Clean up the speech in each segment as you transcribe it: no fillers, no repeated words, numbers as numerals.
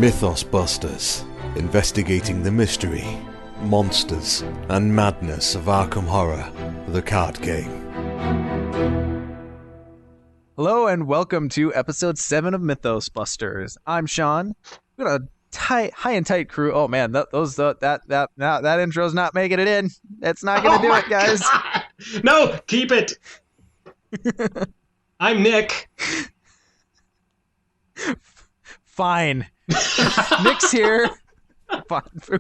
Mythos Busters, investigating the mystery, monsters, and madness of Arkham Horror, the card game. Hello and welcome to episode 7 of Mythos Busters. I'm Sean. We've got a high and tight crew. Oh man, that intro's not making it in. It's not gonna do it, guys. God. No, keep it. I'm Nick. Fine. Nick's here.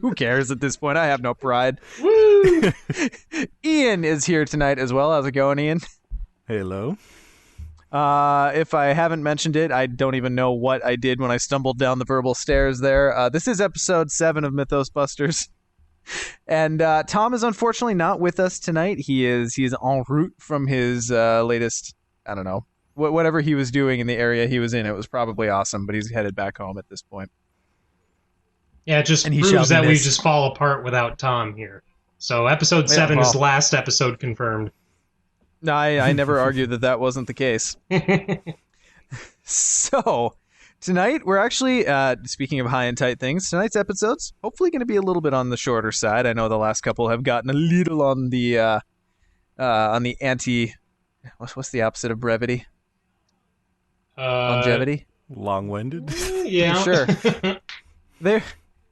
Who cares at this point? I have no pride. Woo! Ian is here tonight as well. How's it going, Ian? Hello. If I haven't mentioned it, I don't even know what I did when I stumbled down the verbal stairs there. This is episode 7 of Mythos Busters. And Tom is unfortunately not with us tonight. He's en route from his latest, I don't know, whatever he was doing in the area he was in. It was probably awesome, but he's headed back home at this point. Yeah, it just proves that we just fall apart without Tom here. So episode 7 is last episode confirmed. No, I never argued that wasn't the case. So, tonight we're actually, speaking of high and tight things, tonight's episode's hopefully going to be a little bit on the shorter side. I know the last couple have gotten a little on the anti... What's the opposite of brevity? Longevity? Long-winded? Yeah. Sure.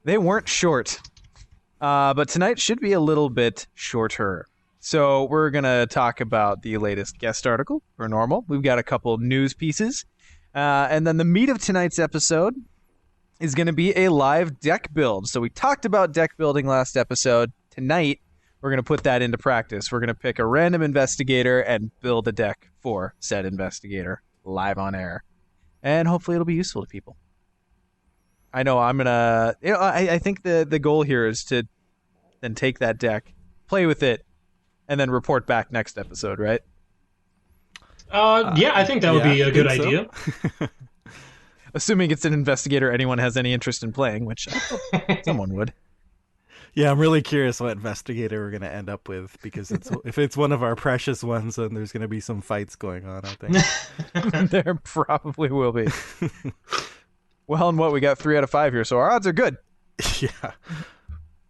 They weren't short. But tonight should be a little bit shorter. So we're going to talk about the latest guest article for Normal. We've got a couple news pieces. And then the meat of tonight's episode is going to be a live deck build. So we talked about deck building last episode. Tonight, we're going to put that into practice. We're going to pick a random investigator and build a deck for said investigator live on air. And hopefully it'll be useful to people. I know I'm going to... I think the goal here is to then take that deck, play with it, and then report back next episode, right? Yeah, I think that would be a good idea. Assuming it's an investigator anyone has any interest in playing, which someone would. Yeah, I'm really curious what investigator we're going to end up with, because if it's one of our precious ones, then there's going to be some fights going on, I think. There probably will be. Well, and what? We got 3 out of 5 here, so our odds are good. Yeah.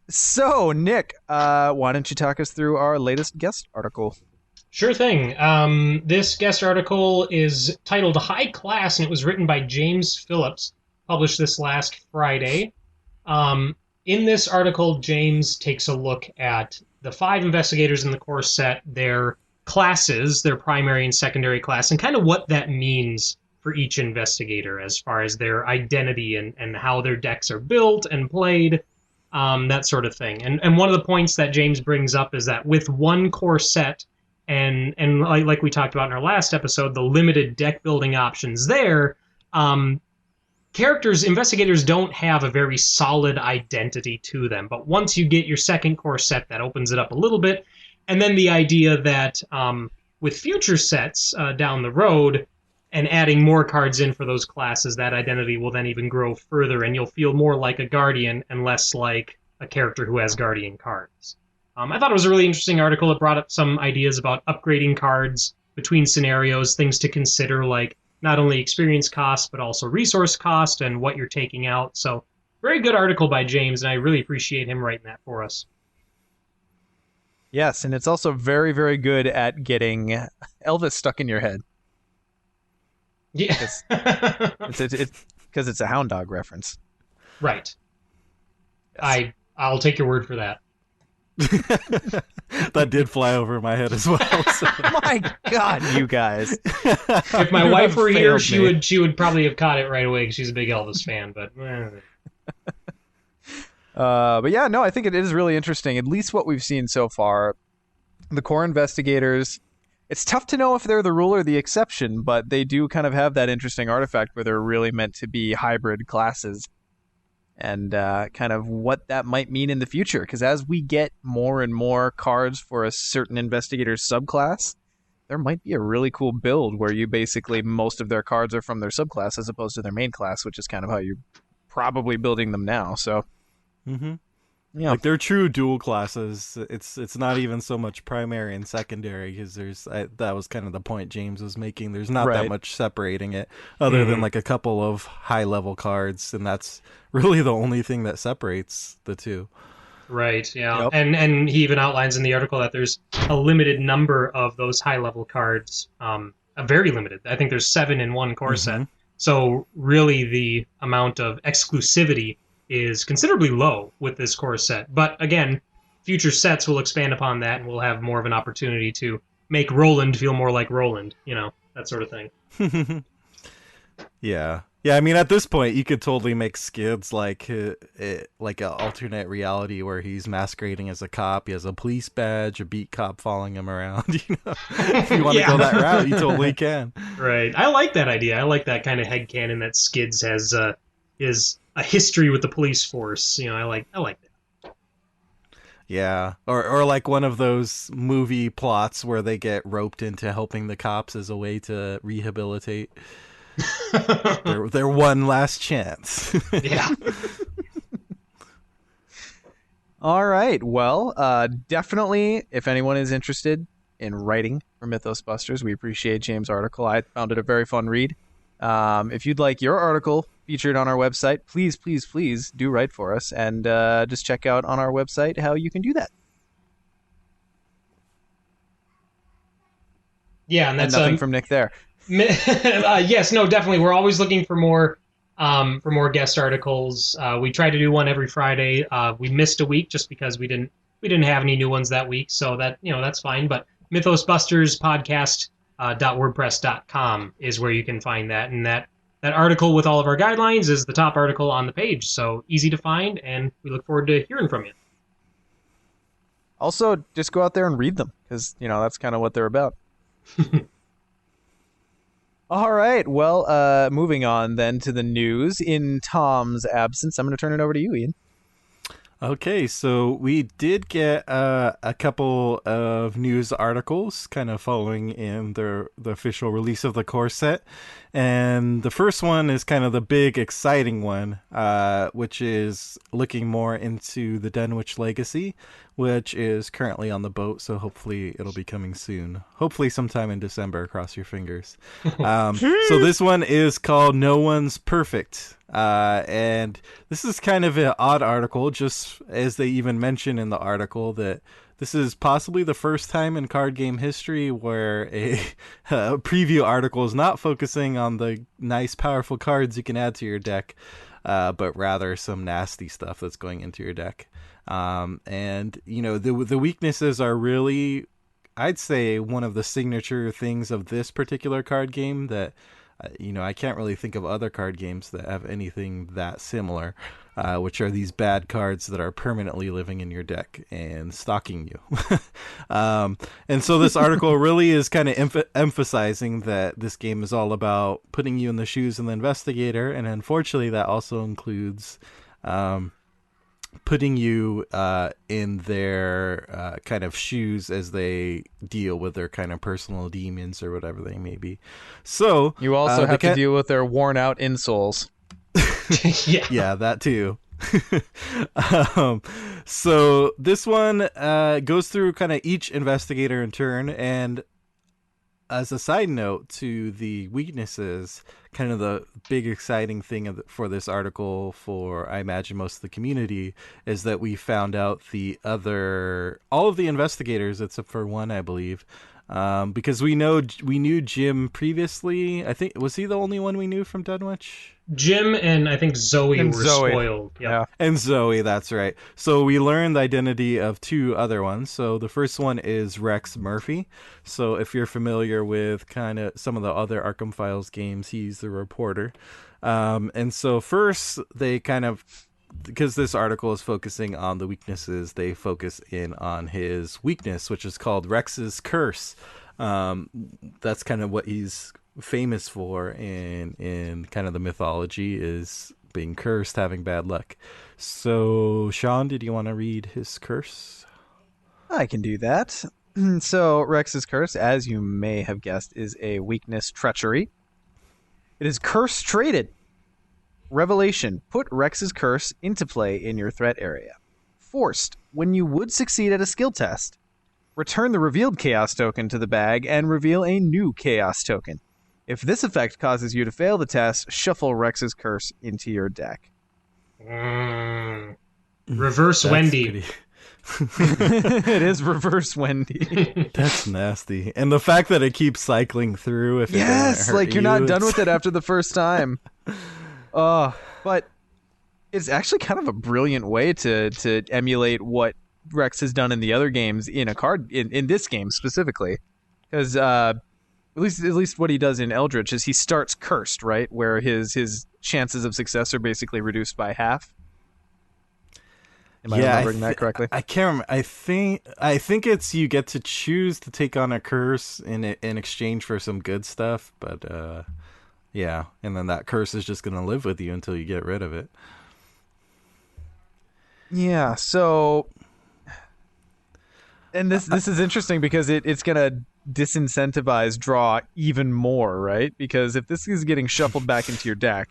So, Nick, why don't you talk us through our latest guest article? Sure thing. This guest article is titled High Class, and it was written by James Phillips, published this last Friday. In this article, James takes a look at the 5 investigators in the core set, their classes, their primary and secondary class, and kind of what that means for each investigator as far as their identity and how their decks are built and played, that sort of thing. And one of the points that James brings up is that with one core set, and like we talked about in our last episode, the limited deck building options there, investigators don't have a very solid identity to them. But once you get your second core set, that opens it up a little bit. And then the idea that with future sets down the road, and adding more cards in for those classes, that identity will then even grow further, and you'll feel more like a Guardian and less like a character who has Guardian cards. I thought it was a really interesting article. It brought up some ideas about upgrading cards between scenarios, things to consider like not only experience cost, but also resource cost and what you're taking out. So very good article by James, and I really appreciate him writing that for us. Yes, and it's also very, very good at getting Elvis stuck in your head. Yeah. Because it's a hound dog reference. Right. Yes. I'll take your word for that. That did fly over my head as well. So. My God, you guys! If my wife were here, she would probably have caught it right away because she's a big Elvis fan. But yeah, no, I think it is really interesting. At least what we've seen so far, the core investigators. It's tough to know if they're the rule or the exception, but they do kind of have that interesting artifact where they're really meant to be hybrid classes. And kind of what that might mean in the future. Because as we get more and more cards for a certain investigator's subclass, there might be a really cool build where you basically, most of their cards are from their subclass as opposed to their main class, which is kind of how you're probably building them now. So, Yeah. Like they're true dual classes. It's not even so much primary and secondary because that was kind of the point James was making. There's not that Right. much separating it other than like a couple of high level cards, and that's really the only thing that separates the two. Right, yeah. Yep. And he even outlines in the article that there's a limited number of those high level cards. A very limited. I think there's 7 in one core set. So really the amount of exclusivity is considerably low with this core set. But again, future sets will expand upon that and we'll have more of an opportunity to make Roland feel more like Roland, that sort of thing. Yeah. Yeah, I mean, at this point, you could totally make Skids like an alternate reality where he's masquerading as a cop. He has a police badge, a beat cop following him around. If you want to go that route, you totally can. Right. I like that idea. I like that kind of headcanon that Skids has is a history with the police force. I like that. Yeah, or like one of those movie plots where they get roped into helping the cops as a way to rehabilitate their one last chance. Yeah. All right. Well, definitely, if anyone is interested in writing for Mythos Busters, we appreciate James' article. I found it a very fun read. If you'd like your article featured on our website, please do write for us, and just check out on our website how you can do that. Yeah, and that's nothing from Nick there. Yes, no, definitely. We're always looking for more guest articles. We try to do one every Friday. We missed a week just because we didn't have any new ones that week, so that's fine. But Mythos Busters Podcast .wordpress.com is where you can find that, and that article with all of our guidelines is the top article on the page, so easy to find, and we look forward to hearing from you. Also, just go out there and read them, because that's kind of what they're about. All right, well, moving on then to the news. In Tom's absence, I'm going to turn it over to you, Ian. Okay, so we did get a couple of news articles kind of following in the official release of the core set. And the first one is kind of the big, exciting one, which is looking more into the Dunwich Legacy, which is currently on the boat, so hopefully it'll be coming soon. Hopefully sometime in December, cross your fingers. So this one is called No One's Perfect. And this is kind of an odd article, just as they even mention in the article that this is possibly the first time in card game history where a preview article is not focusing on the nice, powerful cards you can add to your deck, but rather some nasty stuff that's going into your deck. And the weaknesses are really, I'd say, one of the signature things of this particular card game that I can't really think of other card games that have anything that similar, which are these bad cards that are permanently living in your deck and stalking you. And so this article really is kind of emphasizing that this game is all about putting you in the shoes of the investigator, and unfortunately that also includes putting you in their kind of shoes as they deal with their kind of personal demons or whatever they may be. So you also have to deal with their worn out insoles. Yeah, that too. So this one goes through kind of each investigator in turn, and as a side note to the weaknesses, kind of the big exciting thing for this article for, I imagine, most of the community is that we found out all of the investigators except for one, I believe, because we knew Jim previously. I think, was he the only one we knew from Dunwich? Jim and I think Zoe were spoiled. Yeah. And Zoe, that's right. So we learned the identity of two other ones. So the first one is Rex Murphy. So if you're familiar with kind of some of the other Arkham Files games, he's the reporter. And so first they kind of, because this article is focusing on the weaknesses, they focus in on his weakness, which is called Rex's Curse. That's kind of what he's famous for in kind of the mythology, is being cursed, having bad luck. So Sean, did you want to read his curse? I can do that. So Rex's curse, as you may have guessed, is a weakness treachery. It is curse traded. Revelation: put Rex's curse into play in your threat area. forced. When you would succeed at a skill test, return the revealed chaos token to the bag and reveal a new chaos token. If this effect causes you to fail the test, shuffle Rex's curse into your deck. Reverse Wendy. It is reverse Wendy. That's nasty. And the fact that it keeps cycling through, if it Yes, doesn't hurt like you're not done with it after the first time. But it's actually kind of a brilliant way to emulate what Rex has done in the other games in a card in this game specifically, because at least what he does in Eldritch is he starts cursed, right, where his chances of success are basically reduced by half. Am I remembering that correctly? I can't remember. I think it's you get to choose to take on a curse in exchange for some good stuff, but yeah, and then that curse is just going to live with you until you get rid of it. Yeah, so and this is interesting because it's going to disincentivize draw even more, right? Because if this is getting shuffled back into your deck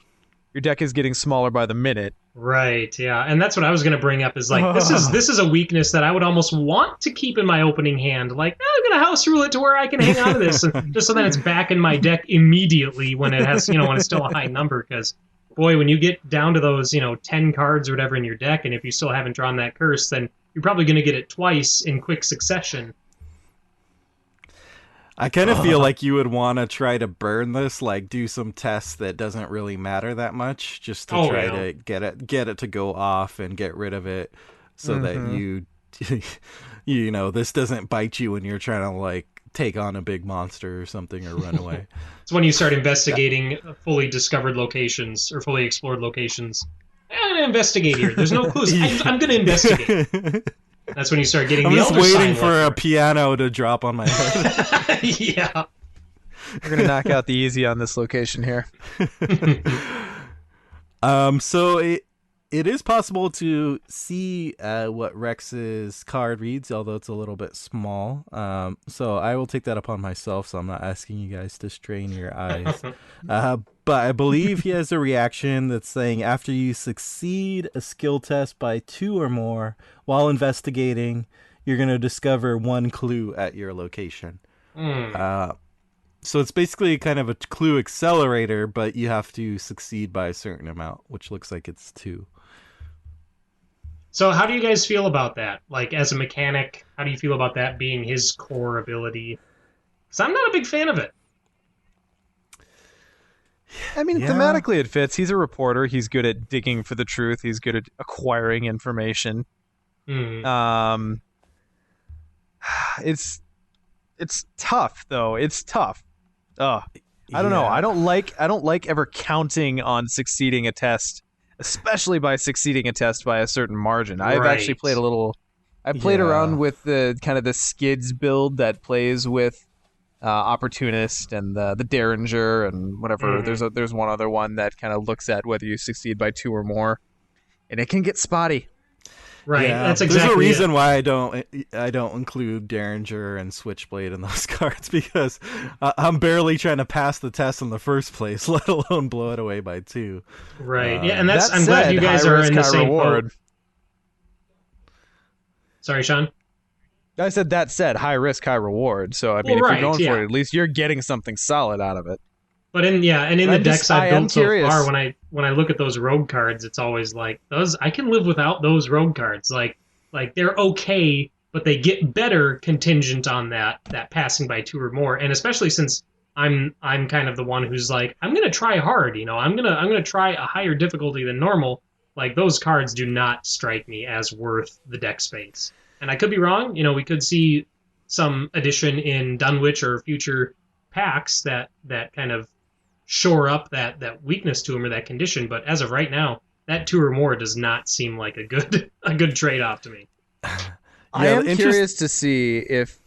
is getting smaller by the minute. Right, yeah. And that's what I was going to bring up is like, this is a weakness that I would almost want to keep in my opening hand. Like, I'm going to house rule it to where I can hang on to this, and just so that it's back in my deck immediately when it has, when it's still a high number. Because, boy, when you get down to those, 10 cards or whatever in your deck, and if you still haven't drawn that curse, then you're probably going to get it twice in quick succession. I kind of feel like you would want to try to burn this, like do some tests that doesn't really matter that much, just to try to get it to go off and get rid of it, so that this doesn't bite you when you're trying to like take on a big monster or something or run away. It's when you start investigating fully discovered locations or fully explored locations. I'm going to investigate here. There's no clues. I'm going to investigate. That's when you start getting I'm the just Elder waiting Sign for letter. a piano to drop on my head. Yeah. We're going to knock out the easy on this location here. So it is possible to see what Rex's card reads, although it's a little bit small. So I will take that upon myself, so I'm not asking you guys to strain your eyes. But I believe he has a reaction that's saying after you succeed a skill test by 2 or more while investigating, you're going to discover 1 clue at your location. So it's basically kind of a clue accelerator, but you have to succeed by a certain amount, which looks like it's 2. So how do you guys feel about that? Like, as a mechanic, how do you feel about that being his core ability? Because I'm not a big fan of it. I mean, thematically it fits. He's a reporter. He's good at digging for the truth. He's good at acquiring information. It's tough, though. It's tough. I don't know. I don't like ever counting on succeeding a test, especially by succeeding a test by a certain margin. I've actually played a little. I played around with the kind of the skids build that plays with Opportunist and the Derringer and whatever. There's one other one that kind of looks at whether you succeed by 2 or more, and it can get spotty. Right, yeah, that's exactly There's a reason it. why I don't include Derringer and Switchblade in those cards, because I'm barely trying to pass the test in the first place, let alone blow it away by 2. Right, yeah, and I'm That glad said, you guys high are risk, in the high same reward. boat. Sorry, Sean? I said that said, high risk, high reward. So I mean, if you're going for it, at least you're getting something solid out of it. But in the decks I've built so curious. far, when I look at those rogue cards, it's always like those. I can live without those rogue cards. Like they're okay, but they get better contingent on that passing by 2 or more. And especially since I'm kind of the one who's like, I'm gonna try hard. I'm gonna try a higher difficulty than normal. Like, those cards do not strike me as worth the deck space. And I could be wrong. We could see some addition in Dunwich or future packs that kind of shore up that weakness to him or that condition. But as of right now, that 2 or more does not seem like a good trade-off to me. I am curious to see if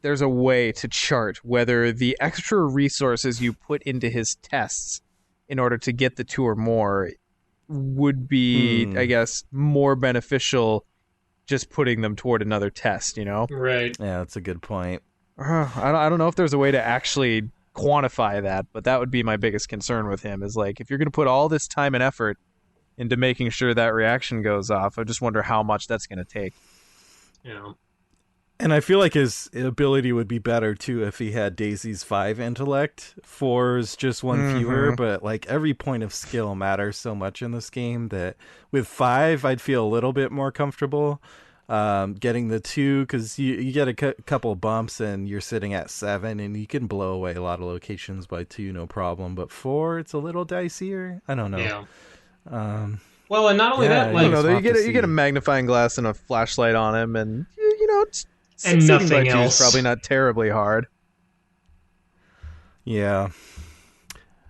there's a way to chart whether the extra resources you put into his tests in order to get the 2 or more would be, I guess, more beneficial just putting them toward another test, Right. Yeah, that's a good point. I don't know if there's a way to actually quantify that, but that would be my biggest concern with him, is like, if you're going to put all this time and effort into making sure that reaction goes off. I just wonder how much that's going to take. Yeah. And I feel like his ability would be better too if he had Daisy's 5 intellect. 4's just one fewer, but like every point of skill matters so much in this game that with 5 I'd feel a little bit more comfortable getting the 2, because you get a couple bumps and you're sitting at 7 and you can blow away a lot of locations by 2 no problem, but 4 it's a little dicier. I don't know. Yeah. Well, and not only that, like you get a magnifying glass and a flashlight on him, and and nothing by else. Is probably not terribly hard. Yeah.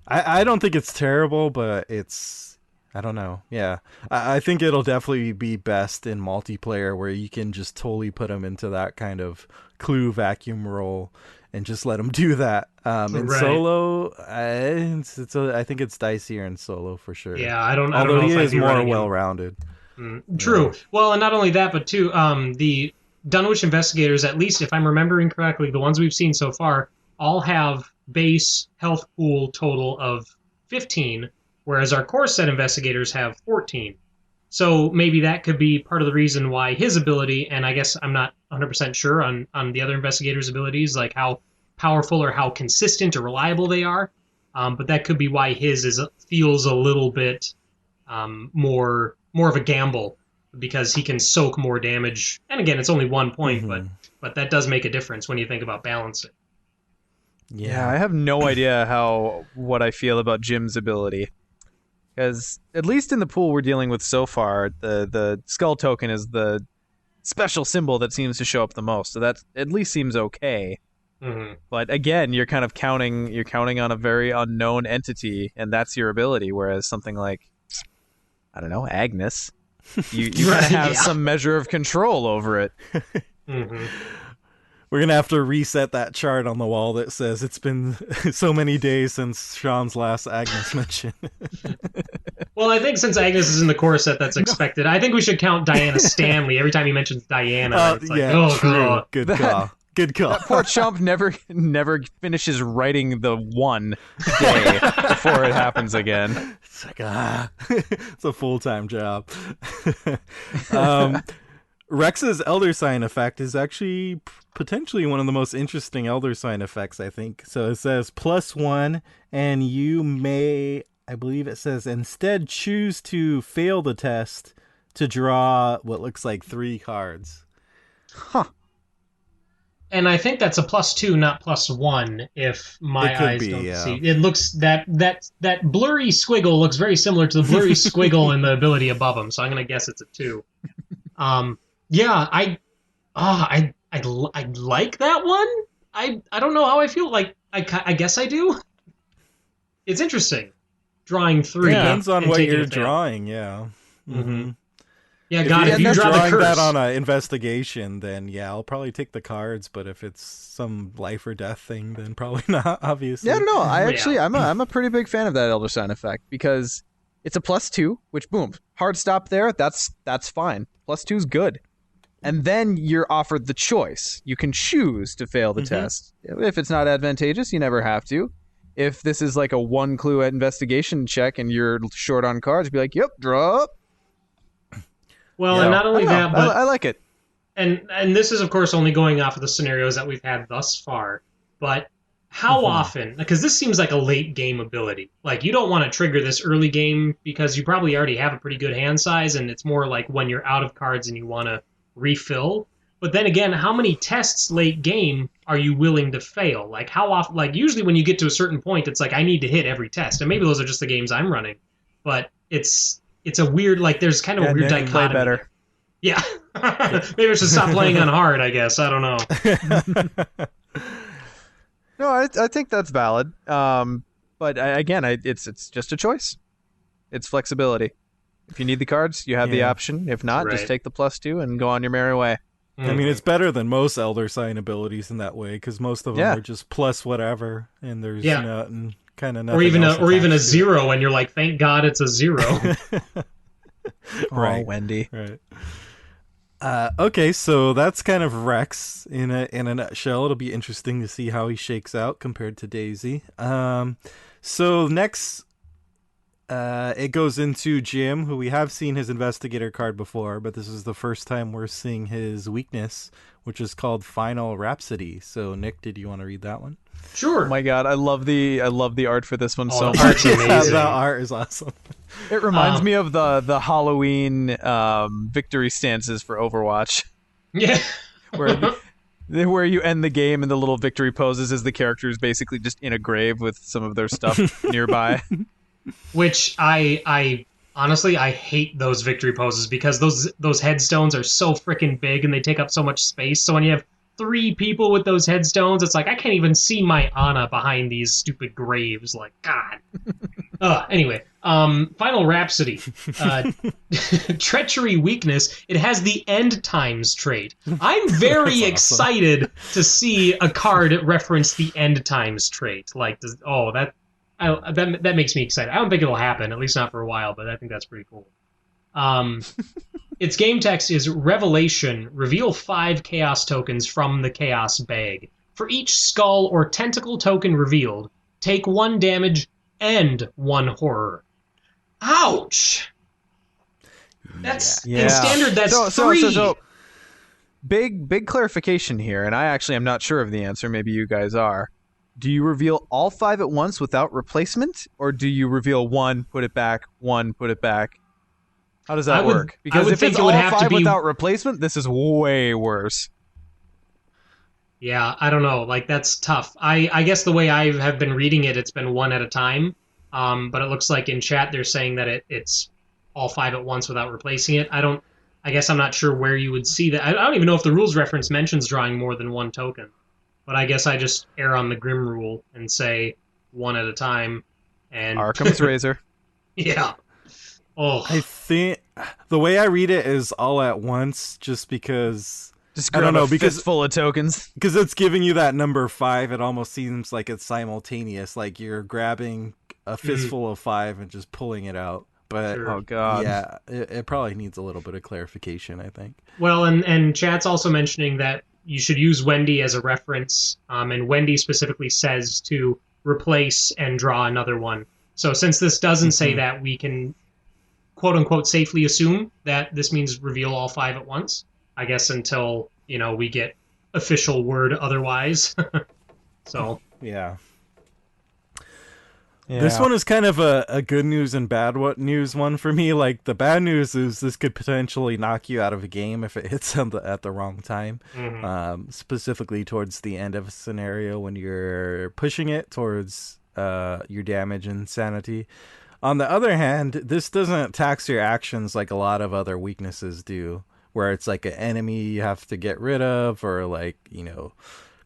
I don't think it's terrible, but it's, I don't know. Yeah. I think it'll definitely be best in multiplayer where you can just totally put them into that kind of clue vacuum role and just let them do that. In solo, I think it's dicier in solo for sure. Yeah, I don't Although know he if is more well-rounded. True. Yeah. Well, and not only that, but too, the Dunwich investigators, at least if I'm remembering correctly, the ones we've seen so far, all have base health pool total of 15, whereas our core set investigators have 14. So maybe that could be part of the reason why his ability, and I guess I'm not 100% sure on the other investigators' abilities, like how powerful or how consistent or reliable they are, but that could be why his feels a little bit more of a gamble, because he can soak more damage. And again, it's only 1 point, but that does make a difference when you think about balancing. Yeah, I have no idea what I feel about Jim's ability. Because at least in the pool we're dealing with so far, the skull token is the special symbol that seems to show up the most. So that at least seems okay. But again, you're kind of counting on a very unknown entity, and that's your ability. Whereas something like, I don't know, Agnes, you kind of have some measure of control over it. We're going to have to reset that chart on the wall that says it's been so many days since Sean's last Agnes mention. Well, I think since Agnes is in the core set, that's expected. I think we should count Diana Stanley. Every time he mentions Diana, it's like, true. God. Good call. Good call. That poor chump never finishes writing the one day before it happens again. It's like, it's a full-time job. Rex's Elder Sign effect is actually potentially one of the most interesting Elder Sign effects, I think. So it says +1, and you may, I believe it says, instead choose to fail the test to draw what looks like 3 cards. Huh. And I think that's a +2, not +1, if my eyes don't see. It looks, that blurry squiggle looks very similar to the blurry squiggle in the ability above him, so I'm going to guess it's a 2. Yeah, I like that one. I don't know how I feel. Like I guess I do. It's interesting. Drawing 3. Depends on what you're drawing. Yeah. Yeah, God, if you draw drawing the curse, that on an investigation, then yeah, I'll probably take the cards. But if it's some life or death thing, then probably not. Obviously. Yeah, I don't know. I'm a pretty big fan of that Elder Sign effect because it's a +2, which boom, hard stop there. That's fine. +2's good. And then you're offered the choice. You can choose to fail the test. If it's not advantageous, you never have to. If this is like a 1 clue investigation check and you're short on cards, be like, yep, draw up. Well, and not only that, but I like it. And this is, of course, only going off of the scenarios that we've had thus far. But how often? Because this seems like a late game ability. Like, you don't want to trigger this early game because you probably already have a pretty good hand size, and it's more like when you're out of cards and you want to refill. But then again, how many tests late game are you willing to fail? Like, how often? Like, usually when you get to a certain point, it's like, I need to hit every test. And maybe those are just the games I'm running. But it's a weird, like, there's kind of a weird dichotomy. Play better. Yeah. Maybe I should stop playing on hard, I guess. I don't know. No, I think that's valid. But it's just a choice. It's flexibility. If you need the cards, you have the option. If not, just take the +2 and go on your merry way. I mean, it's better than most Elder Sign abilities in that way, because most of them are just plus whatever, and there's nothing, kind of nothing. Or even a 0, and you're like, thank God it's a 0. Right, Wendy. Right. Okay, so that's kind of Rex in a nutshell. It'll be interesting to see how he shakes out compared to Daisy. So next, It goes into Jim, who we have seen his investigator card before, but this is the first time we're seeing his weakness, which is called Final Rhapsody. So, Nick, did you want to read that one? Sure. Oh my god, I love the art for this one so the much. art's amazing. The art is awesome. It reminds me of the Halloween victory stances for Overwatch, Yeah. where you end the game and the little victory poses as the character is basically just in a grave with some of their stuff nearby. Which I honestly I hate those victory poses because those headstones are so freaking big and they take up so much space. So when you have 3 people with those headstones, it's like I can't even see my Ana behind these stupid graves. Like, God. Anyway, Final Rhapsody. Treachery weakness. It has the end times trait. I'm very excited to see a card reference the end times trait. Like, that makes me excited. I don't think it'll happen, at least not for a while, but I think that's pretty cool. Its game text is Revelation. Reveal 5 Chaos tokens from the Chaos bag. For each skull or tentacle token revealed, take 1 damage and 1 horror. Ouch! That's in standard. That's 3. So big clarification here, and I actually am not sure of the answer. Maybe you guys are. Do you reveal all 5 at once without replacement, or do you reveal 1, put it back, 1, put it back? How does that work? Because if it's all 5 without replacement, this is way worse. Yeah, I don't know. Like, that's tough. I guess the way I have been reading it, it's been 1 at a time. But it looks like in chat they're saying that it's all 5 at once without replacing it. I guess I'm not sure where you would see that. I don't even know if the rules reference mentions drawing more than 1 token. But I guess I just err on the Grim rule and say 1 at a time. And Arkham's Razor. Yeah. Oh. I think the way I read it is all at once, just because Just grab a fistful of tokens. Because it's giving you that number 5. It almost seems like it's simultaneous, like you're grabbing a fistful of 5 and just pulling it out. But Sure. Oh god, yeah, it probably needs a little bit of clarification, I think. Well, and chat's also mentioning that you should use Wendy as a reference, and Wendy specifically says to replace and draw another one. So since this doesn't say that, we can quote-unquote safely assume that this means reveal all 5 at once, I guess, until, we get official word otherwise. So Yeah. This one is kind of a good news and bad news one for me. Like, the bad news is this could potentially knock you out of a game if it hits at the wrong time. Specifically towards the end of a scenario when you're pushing it towards your damage and sanity. On the other hand, this doesn't tax your actions like a lot of other weaknesses do, where it's like an enemy you have to get rid of, or like,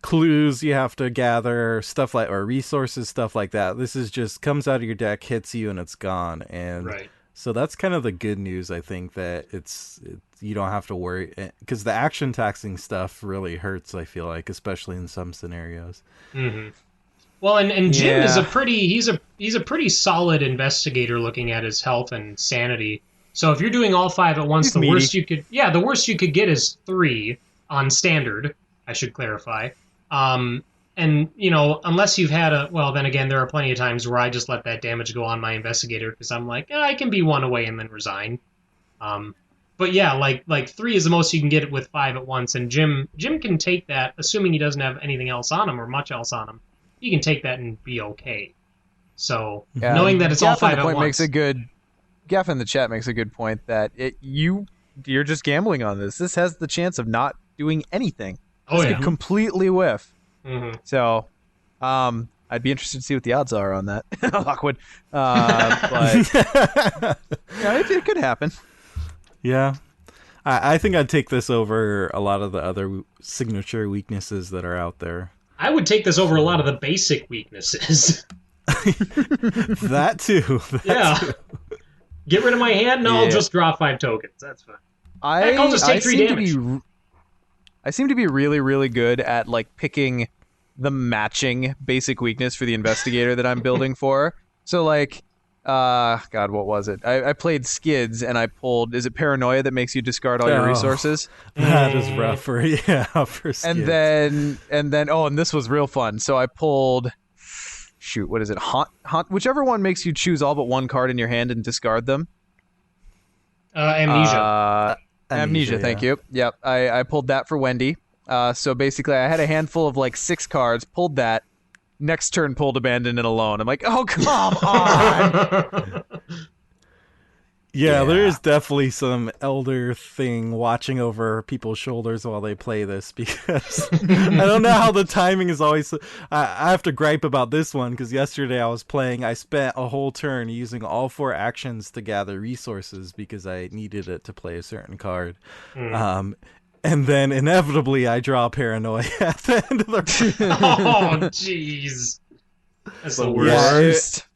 clues you have to gather, stuff like, or resources, stuff like that. This is just comes out of your deck, hits you, and it's gone. And so that's kind of the good news, I think, that you don't have to worry, because the action taxing stuff really hurts, I feel like, especially in some scenarios. Well, and Jim is he's a pretty solid investigator looking at his health and sanity. So if you're doing all 5 at once, the worst you could get is 3 on standard, I should clarify. And unless you've had then again, there are plenty of times where I just let that damage go on my investigator because I'm like, I can be 1 away and then resign. But yeah, like 3 is the most you can get with 5 at once, and Jim can take that, assuming he doesn't have anything else on him or much else on him. He can take that and be okay. So knowing that it's all 5 at once. Gaff in the chat makes a good point that you're just gambling on this. This has the chance of not doing anything. This could completely whiff. So, I'd be interested to see what the odds are on that. Lockwood. But it could happen. Yeah. I think I'd take this over a lot of the other signature weaknesses that are out there. I would take this over a lot of the basic weaknesses. That too. Too. Get rid of my hand? No, I'll just draw 5 tokens. That's fine. I'll just take 3 damage. I seem to be really, really good at picking the matching basic weakness for the investigator that I'm building for. So God, what was it? I played Skids and I pulled. Is it Paranoia that makes you discard all your resources? That is rough for Skids. And then and this was real fun. So I pulled shoot, what is it? Haunt, whichever one makes you choose all but one card in your hand and discard them. Amnesia. Amnesia, thank you. Yep, I pulled that for Wendy. So basically, I had a handful of like 6 cards, pulled that. Next turn, pulled Abandon and Alone. I'm like, oh, come on! Yeah, there is definitely some elder thing watching over people's shoulders while they play this, because I don't know how the timing is always... I have to gripe about this one, because yesterday I was playing, I spent a whole turn using all 4 actions to gather resources because I needed it to play a certain card. And then inevitably I draw Paranoia at the end of the... Oh, jeez. That's the worst.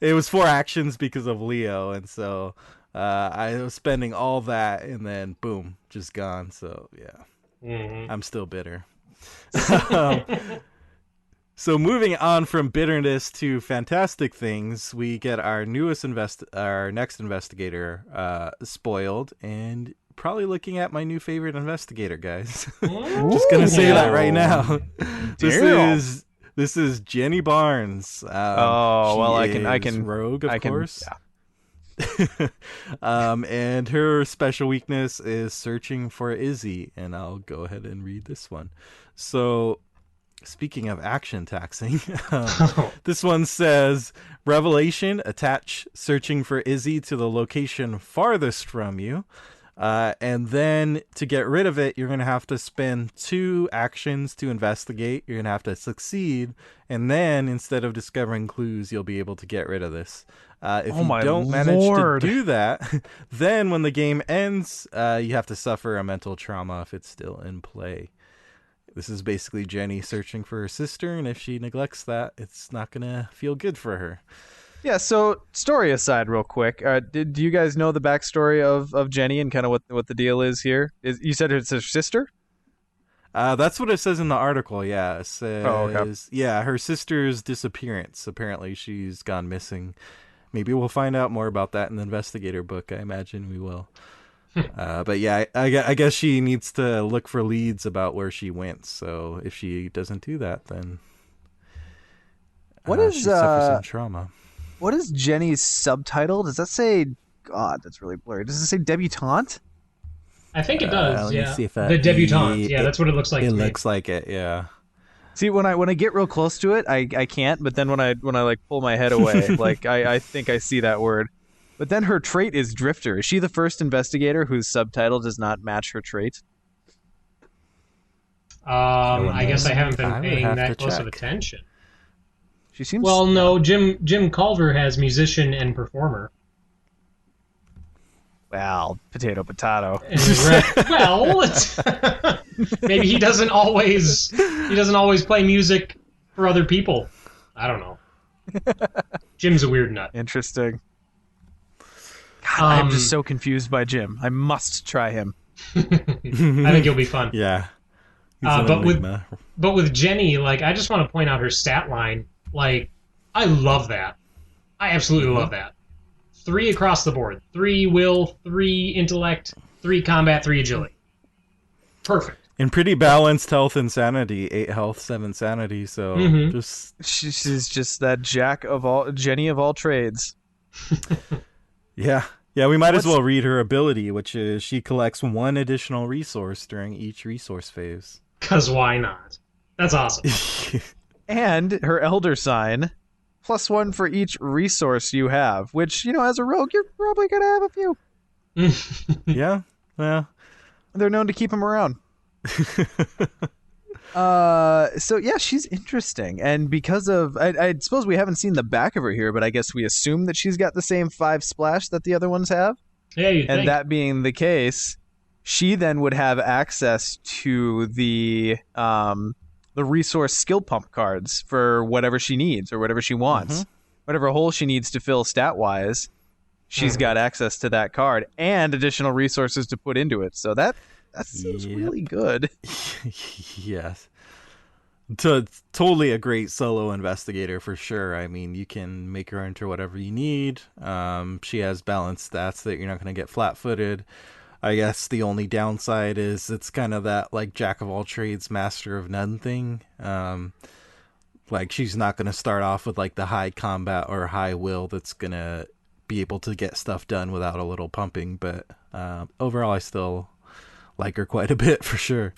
It was 4 actions because of Leo, and so I was spending all that, and then boom, just gone. So yeah, I'm still bitter. So moving on from bitterness to fantastic things, we get our next investigator spoiled, and probably looking at my new favorite investigator, guys. Just gonna say that right now. This is Jenny Barnes. I can rogue, of course. Yeah. And her special weakness is searching for Izzy, and I'll go ahead and read this one. So, speaking of action taxing, this one says, Revelation, attach searching for Izzy to the location farthest from you. And then to get rid of it, you're going to have to spend 2 actions to investigate. You're going to have to succeed. And then instead of discovering clues, you'll be able to get rid of this. If you don't manage to do that, then when the game ends, you have to suffer a mental trauma if it's still in play. This is basically Jenny searching for her sister. And if she neglects that, it's not going to feel good for her. Yeah, so story aside real quick, do you guys know the backstory of Jenny and kind of what the deal is here? You said it's her sister? That's what it says in the article, yeah. It says, okay. Yeah, her sister's disappearance. Apparently she's gone missing. Maybe we'll find out more about that in the investigator book. I imagine we will. But yeah, I guess she needs to look for leads about where she went. So if she doesn't do that, then she suffers some trauma. What is Jenny's subtitle? Does that say... God, that's really blurry. Does it say debutante? I think it does, let yeah. me see if The debutante, that's what it looks like. It looks like it, yeah. See, when I get real close to it, I can't, but then when I like pull my head away, like I think I see that word. But then her trait is Drifter. Is she the first investigator whose subtitle does not match her trait? I guess I haven't been paying that close of attention. She seems... Well, no, Jim Culver has musician and performer. Well, potato. Well, maybe he doesn't always play music for other people. I don't know. Jim's a weird nut. Interesting. God, I'm just so confused by Jim. I must try him. I think he'll be fun. Yeah. But with Jenny, like, I just want to point out her stat line. Like, I love that. I absolutely love that. 3 across the board. 3 will, 3 intellect, 3 combat, 3 agility. Perfect. And pretty balanced health and sanity. 8 health, 7 sanity. So she's just that Jenny of all trades. Yeah. Yeah, we might as well read her ability, which is she collects 1 additional resource during each resource phase. 'Cause why not? That's awesome. And her elder sign, +1 for each resource you have, which, as a rogue, you're probably going to have a few. Yeah, well. They're known to keep them around. So, yeah, she's interesting. And because of... I suppose we haven't seen the back of her here, but I guess we assume that she's got the same 5 splash that the other ones have. Yeah, you'd think. And that being the case, she then would have access to the resource skill pump cards for whatever she needs or whatever she wants. Whatever hole she needs to fill stat-wise, she's got access to that card and additional resources to put into it. So that seems really good. Yes. Totally a great solo investigator for sure. I mean, you can make her into whatever you need. She has balanced stats that you're not going to get flat-footed. I guess the only downside is it's kind of that like jack of all trades, master of none thing. Like, she's not going to start off with like the high combat or high will that's going to be able to get stuff done without a little pumping. But overall, I still like her quite a bit for sure.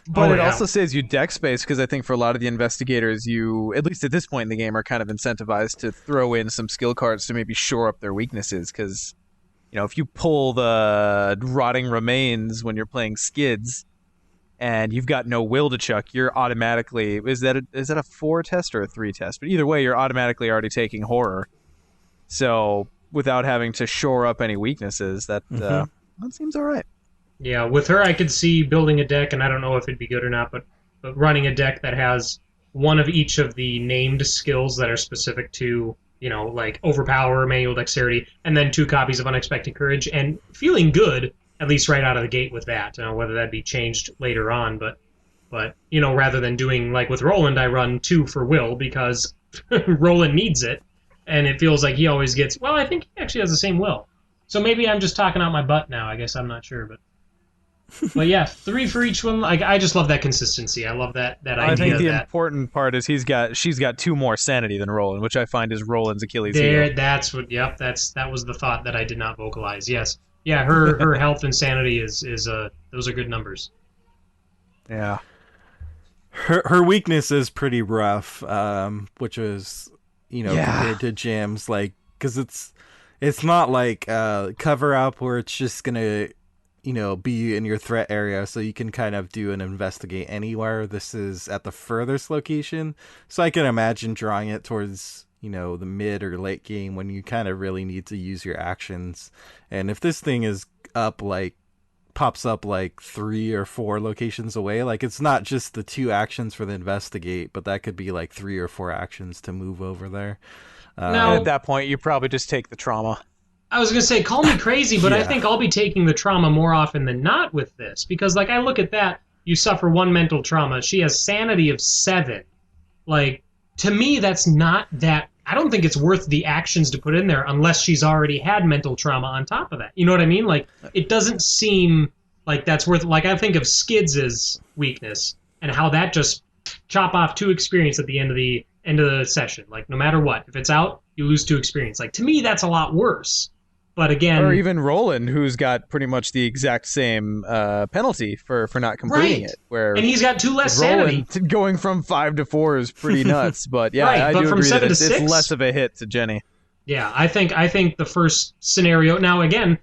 But it also saves you deck space, because I think for a lot of the investigators, you, at least at this point in the game, are kind of incentivized to throw in some skill cards to maybe shore up their weaknesses. Because, you know, if you pull the Rotting Remains when you're playing Skids and you've got no will to chuck, you're automatically, is that a 4 test or a 3 test? But either way, you're automatically already taking horror. So without having to shore up any weaknesses, that seems all right. Yeah, with her, I could see building a deck, and I don't know if it'd be good or not, but running a deck that has one of each of the named skills that are specific to, you know, like Overpower, Manual Dexterity, and then 2 copies of Unexpected Courage, and feeling good, at least right out of the gate with that. You know, whether that be changed later on, but you know, rather than doing, like with Roland, I run 2 for Will, because Roland needs it, and it feels like he always gets, well, I think he actually has the same Will. So maybe I'm just talking out my butt now, I guess, I'm not sure, but But yeah, 3 for each one. Like, I just love that consistency. I love that idea. I think the important part is she's got 2 more sanity than Roland, which I find is Roland's Achilles heel. That's what. Yep, that was the thought that I did not vocalize. Yes, yeah, her health and sanity is those are good numbers. Yeah. Her weakness is pretty rough, which is, you know, compared to Jam's, like, because it's not like Cover Up where it's just gonna, you know, be in your threat area, so you can kind of do an investigate anywhere. This is at the furthest location, so I can imagine drawing it towards, you know, the mid or late game when you kind of really need to use your actions. And if this thing is up, like, pops up like 3 or 4 locations away, like, it's not just the 2 actions for the investigate, but that could be like 3 or 4 actions to move over there. Now, at that point, you probably just take the trauma. I was going to say, call me crazy, but I think I'll be taking the trauma more often than not with this. Because, like, I look at that, you suffer 1 mental trauma. She has sanity of 7. Like, to me, that's not that... I don't think it's worth the actions to put in there unless she's already had mental trauma on top of that. You know what I mean? Like, it doesn't seem like that's worth... Like, I think of Skids' weakness and how that just chop off 2 experience at the end of the session. Like, no matter what. If it's out, you lose 2 experience. Like, to me, that's a lot worse. But again, or even Roland, who's got pretty much the exact same penalty for not completing it. Where and he's got 2 less sanity. Going from 5 to 4 is pretty nuts. But yeah, I do agree that it's less of a hit to Jenny. Yeah, I think the first scenario. Now again,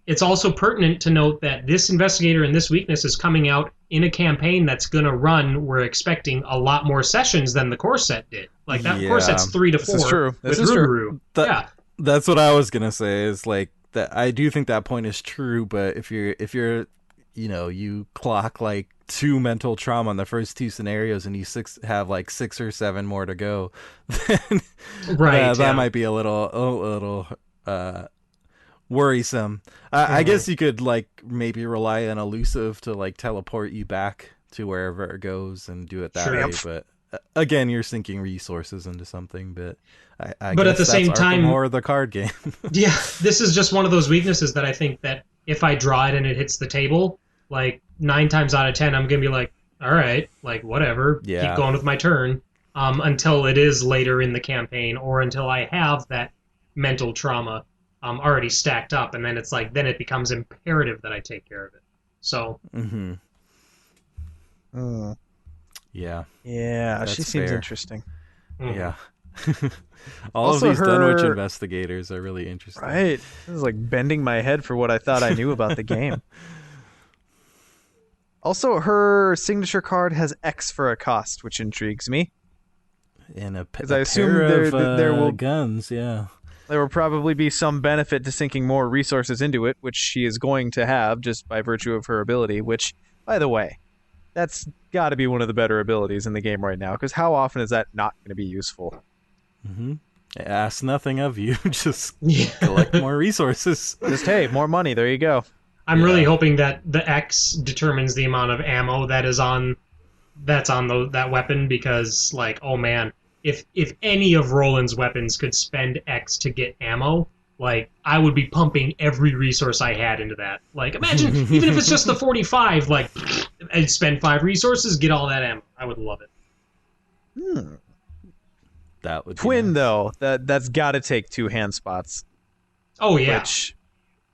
it's also pertinent to note that this investigator and this weakness is coming out in a campaign that's going to run. We're expecting a lot more sessions than the core set did. Like that core set's 3 to 4. This is true. With Ruru. Yeah. That's what I was gonna say. Is like that. I do think that point is true, but if you're, you know, you clock like 2 mental trauma in the first 2 scenarios, and you have like 6 or 7 more to go, then that might be a little worrisome. I guess you could like maybe rely on elusive to like teleport you back to wherever it goes and do it that way, but. Again, you're sinking resources into something, but I but guess at the same time, or the card game. Yeah, this is just one of those weaknesses that I think that if I draw it and it hits the table, like 9 times out of 10, I'm gonna be like, all right, like whatever, keep going with my turn, until it is later in the campaign or until I have that mental trauma already stacked up, and then it's like then it becomes imperative that I take care of it. So. Yeah. Yeah, she seems fair. Interesting. Yeah. All of these Dunwich investigators are really interesting. Right. This is like bending my head for what I thought I knew about the game. Also, her signature card has X for a cost, which intrigues me. And a I assume there will guns, yeah. There will probably be some benefit to sinking more resources into it, which she is going to have just by virtue of her ability, which, by the way, that's got to be one of the better abilities in the game right now, because how often is that not going to be useful? Ask nothing of you. Just collect more resources. Just, hey, more money. There you go. I'm really hoping that the X determines the amount of ammo that's on that weapon, because, like, oh man, if any of Roland's weapons could spend X to get ammo, like, I would be pumping every resource I had into that. Like, imagine, even if it's just the 45, like, I'd spend 5 resources, get all that ammo. I would love it. That would be Twin, nice. though, that's got to take 2 hand spots. Oh yeah. Which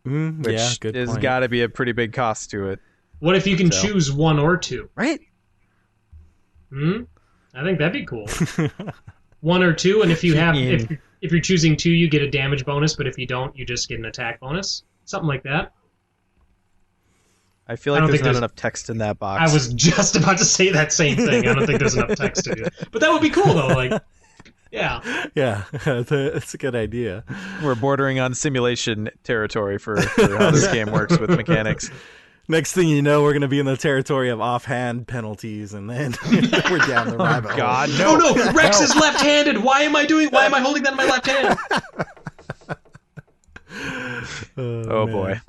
yeah, good has point. got to be a pretty big cost to it. What if you can So. choose 1 or 2? Right? I think that'd be cool. 1 or 2, and if you have if you're choosing 2, you get a damage bonus, but if you don't, you just get an attack bonus. Something like that. I feel like there's not enough text in that box. I was just about to say that same thing. I don't think there's enough text to do it. But that would be cool, though. Like, yeah. Yeah, that's a good idea. We're bordering on simulation territory for how this game works with mechanics. Next thing you know, we're going to be in the territory of offhand penalties, and then we're down the rabbit hole. God, no. Oh no, Rex is left-handed. Why am I holding that in my left hand? Oh boy.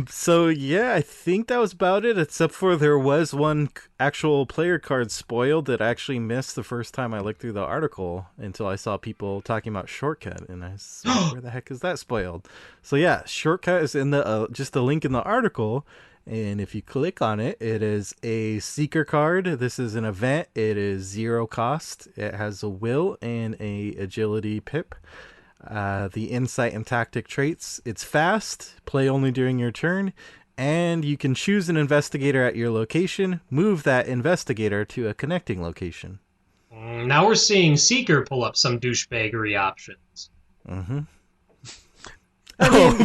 So yeah, I think that was about it, except for there was one actual player card spoiled that I actually missed the first time I looked through the article until I saw people talking about Shortcut, and I said, where the heck is that spoiled? So yeah, Shortcut is in the just the link in the article, and if you click on it, it is a Seeker card. This is an event. It is 0 cost. It has a will and a agility pip. The insight and tactic traits. It's fast, play only during your turn, and you can choose an investigator at your location, move that investigator to a connecting location. Now we're seeing Seeker pull up some douchebaggery options.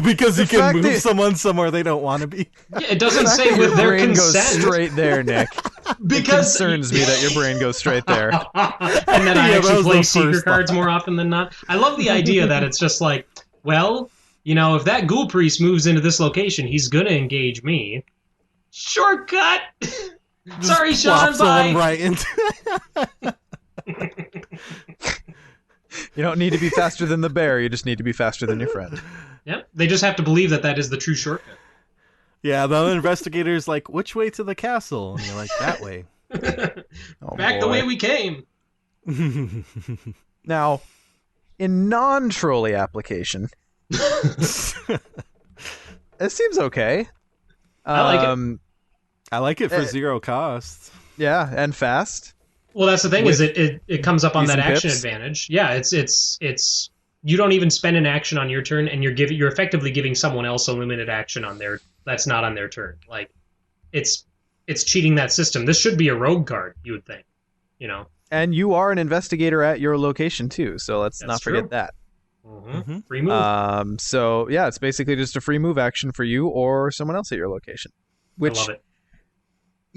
Because you can move someone somewhere they don't want to be. Yeah, it doesn't say with their brain consent. goes straight there, Nick. Because it concerns me that your brain goes straight there. And then I actually play Seeker cards more often than not. I love the idea that it's just like, well, you know, if that ghoul priest moves into this location, he's gonna engage me. Shortcut. Sorry, Sean. Bye. Right into. You don't need to be faster than the bear. You just need to be faster than your friend. Yep. They just have to believe that that is the true shortcut. Yeah, the investigator's like, which way to the castle? And you're like, that way. Back the way we came. Now, in non-trolley application, it seems okay. I like it. I like it for 0 cost. Yeah, and fast. Well, that's the thing is it comes up on that decent action pips. advantage. Yeah, it's you don't even spend an action on your turn, and you're effectively giving someone else a limited action on their that's not on their turn. Like it's cheating that system. This should be a rogue card, you would think. You know. And you are an investigator at your location too, so let's That's not forget true. that. Free move. So yeah, it's basically just a free move action for you or someone else at your location. Which, I love it.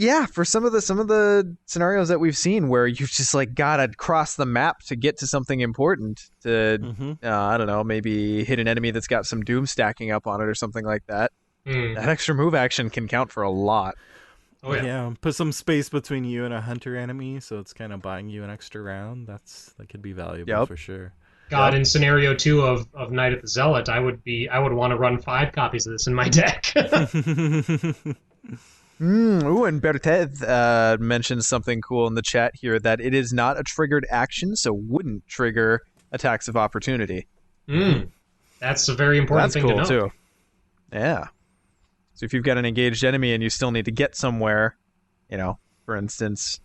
yeah, for some of the scenarios that we've seen where you've just like gotta cross the map to get to something important to, I don't know, maybe hit an enemy that's got some doom stacking up on it or something like that. That extra move action can count for a lot. Oh yeah. Yeah, put some space between you and a hunter enemy, so it's kind of buying you an extra round. That could be valuable for sure. God, in scenario 2 of Night of the Zealot, I would want to run 5 copies of this in my deck. Ooh, and Berthed mentions something cool in the chat here, that it is not a triggered action, so wouldn't trigger attacks of opportunity. That's a very important thing to know. That's cool too. Yeah. So if you've got an engaged enemy and you still need to get somewhere, you know, for instance,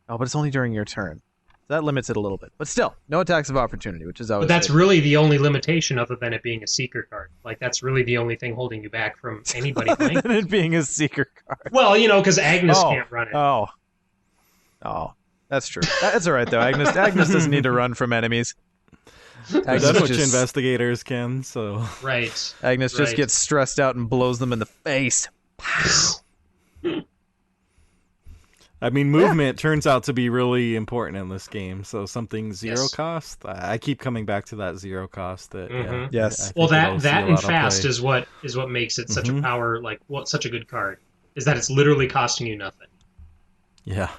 but it's only during your turn. So that limits it a little bit. But still, no attacks of opportunity, which is always But that's good. really the only limitation other than it being a Seeker card. Like, that's really the only thing holding you back from anybody playing. Other than it being a Seeker card. Well, you know, because Agnes can't run it. Oh, that's true. That's all right, though. Agnes doesn't need to run from enemies. That's what investigators can, so... Right. Agnes just gets stressed out and blows them in the face. I mean, movement turns out to be really important in this game, so something 0 cost, I keep coming back to that 0 cost. Yes. Well, that and fast is what makes it such a power, like, such a good card, is that it's literally costing you nothing. Yeah.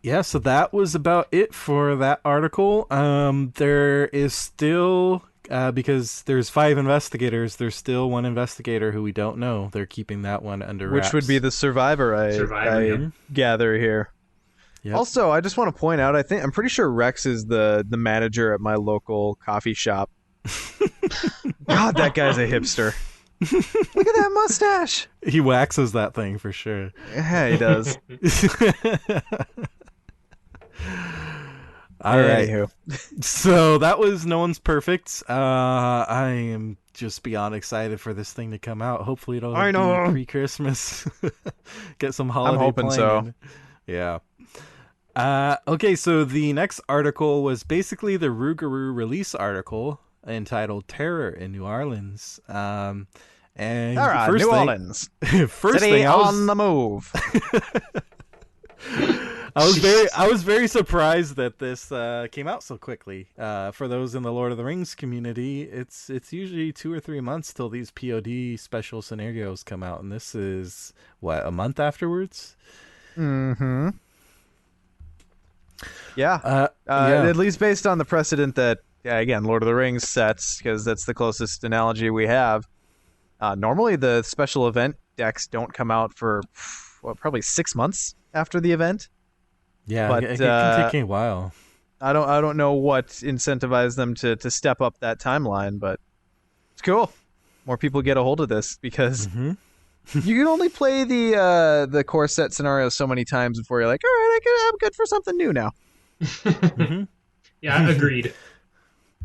Yeah, so that was about it for that article. There is still, because there's 5 investigators, there's still 1 investigator who we don't know. They're keeping that one under wraps. Which would be the survivor, I gather here. Yep. Also, I just want to point out, I'm pretty sure Rex is the manager at my local coffee shop. God, that guy's a hipster. Look at that mustache. He waxes that thing for sure. Yeah, he does. All right. Anywho. So that was No One's Perfect. I am just beyond excited for this thing to come out. Hopefully it'll I know. be pre-Christmas. Get some holiday I'm hoping playing. so. Yeah. Okay, so the next article was basically the Rougarou release article entitled "Terror in New Orleans." And All right, first New thing, Orleans. first City thing I was on the move. I was very surprised that this came out so quickly. For those in the Lord of the Rings community, it's usually 2 or 3 months till these POD special scenarios come out, and this is what, a month afterwards. Mm-hmm. Yeah. Yeah. At least based on the precedent that, again, Lord of the Rings sets, because that's the closest analogy we have. Normally, the special event decks don't come out for probably 6 months after the event. Yeah, but it can take a while. I don't know what incentivized them to step up that timeline, but it's cool. More people get a hold of this because you can only play the core set scenario so many times before you're like, all right, I'm good for something new now. Yeah, agreed.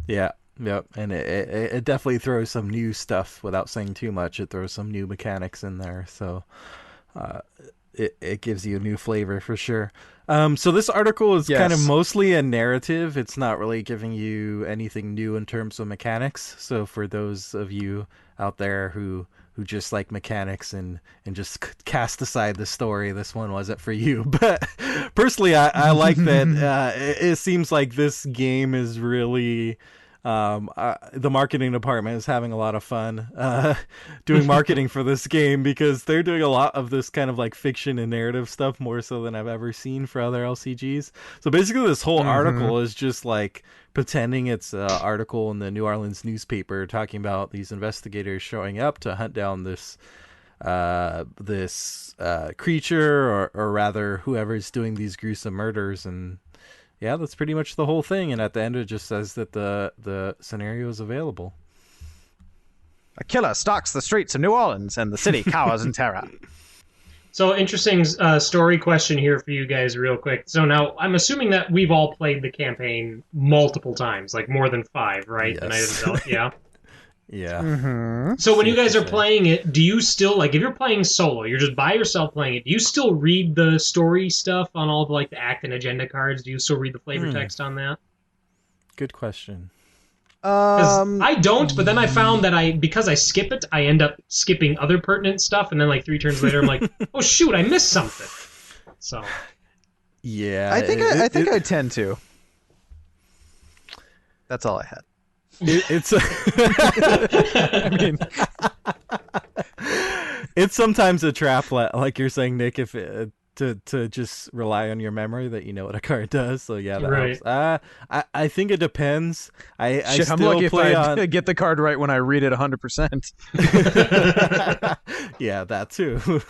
Yeah, yep, and it definitely throws some new stuff without saying too much. It throws some new mechanics in there, so it gives you a new flavor for sure. So this article is kind of mostly a narrative. It's not really giving you anything new in terms of mechanics. So for those of you out there who just like mechanics and just cast aside the story, this one wasn't for you. But personally, I like that. It seems like this game is really... the marketing department is having a lot of fun doing marketing for this game, because they're doing a lot of this kind of like fiction and narrative stuff, more so than I've ever seen for other LCGs. So basically this whole article is just like pretending it's an article in the New Orleans newspaper talking about these investigators showing up to hunt down this creature, or rather whoever's doing these gruesome murders. And yeah, that's pretty much the whole thing. And at the end, it just says that the scenario is available. A killer stalks the streets of New Orleans, and the city cowers in terror. So, interesting story question here for you guys real quick. So now, I'm assuming that we've all played the campaign multiple times, like more than 5, right? Yes. The Night of the Zealot, yeah? Yeah. Mm-hmm. So when you guys are playing it, do you still, like, if you're playing solo, you're just by yourself playing it, do you still read the story stuff on all the, like, the act and agenda cards? Do you still read the flavor text on that? Good question. I don't, but then I found that because I skip it, I end up skipping other pertinent stuff, and then like 3 turns later, I'm like, oh shoot, I missed something. So, yeah, I think I tend to. That's all I had. It's I mean, it's sometimes a trap, like you're saying, Nick, if to just rely on your memory that you know what a card does. So yeah, that helps. I think it depends. I'm lucky if I get the card right when I read it 100%. Yeah, that too.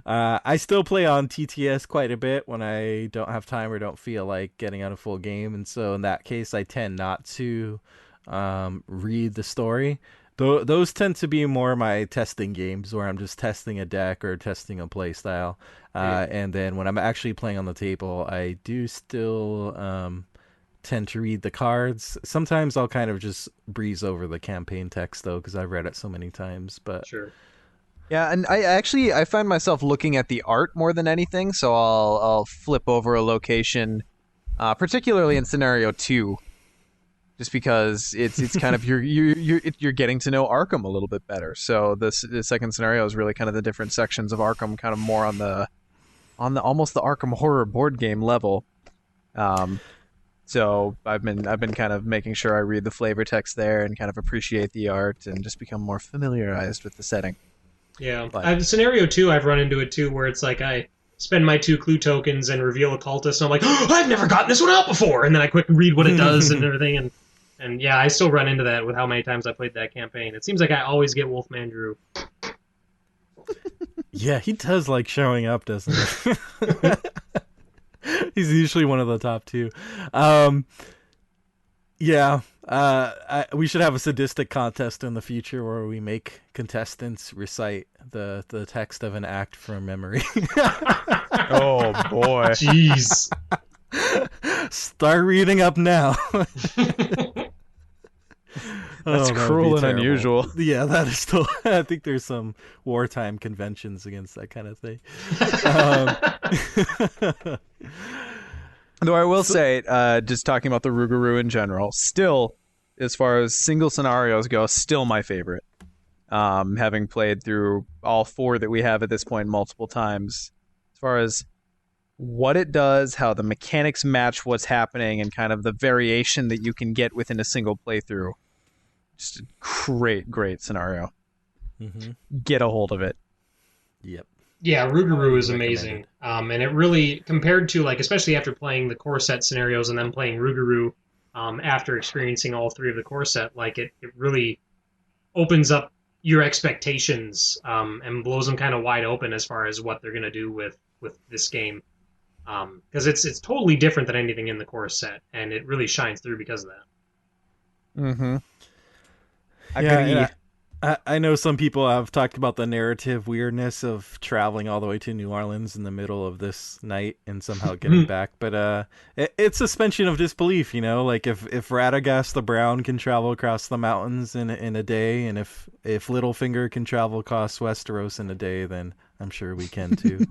I still play on TTS quite a bit when I don't have time or don't feel like getting on a full game, and so in that case, I tend not to read the story. Those tend to be more my testing games where I'm just testing a deck or testing a play style. And then when I'm actually playing on the table, I do still tend to read the cards. Sometimes I'll kind of just breeze over the campaign text, though, because I've read it so many times. But sure. Yeah, and I find myself looking at the art more than anything, so I'll flip over a location, particularly in scenario 2. Just because it's kind of you're getting to know Arkham a little bit better. So the second scenario is really kind of the different sections of Arkham, kind of more on the almost the Arkham horror board game level. So I've been kind of making sure I read the flavor text there and kind of appreciate the art and just become more familiarized with the setting. Yeah, scenario 2, I've run into it too, where it's like I spend my 2 clue tokens and reveal a cultist, and I'm like, oh, I've never gotten this one out before, and then I quickly read what it does and everything, and yeah, I still run into that with how many times I played that campaign. It seems like I always get Wolfman Drew. Yeah, he does like showing up, doesn't he? He's usually one of the top 2. Yeah, we should have a sadistic contest in the future where we make contestants recite the text of an act from memory. Oh boy. Jeez. Start reading up now. That's that would be cruel and terrible. unusual. Yeah, that is still. I think there's some wartime conventions against that kind of thing. Though I will say, just talking about the Rougarou in general, still, as far as single scenarios go, still my favorite. Having played through all 4 that we have at this point multiple times, as far as what it does, how the mechanics match what's happening, and kind of the variation that you can get within a single playthrough. Just a great scenario. Get a hold of it. Yep. Yeah, Rougarou is amazing. And it really, compared to, like, especially after playing the core set scenarios and then playing Rougarou after experiencing all 3 of the core set, like, it really opens up your expectations and blows them kind of wide open as far as what they're going to do with this game. Because it's totally different than anything in the core set, and it really shines through because of that. Mm-hmm. I know some people have talked about the narrative weirdness of traveling all the way to New Orleans in the middle of this night and somehow getting back, but it's suspension of disbelief, you know. Like if Radagast the Brown can travel across the mountains in a day, and if Littlefinger can travel across Westeros in a day, then I'm sure we can too.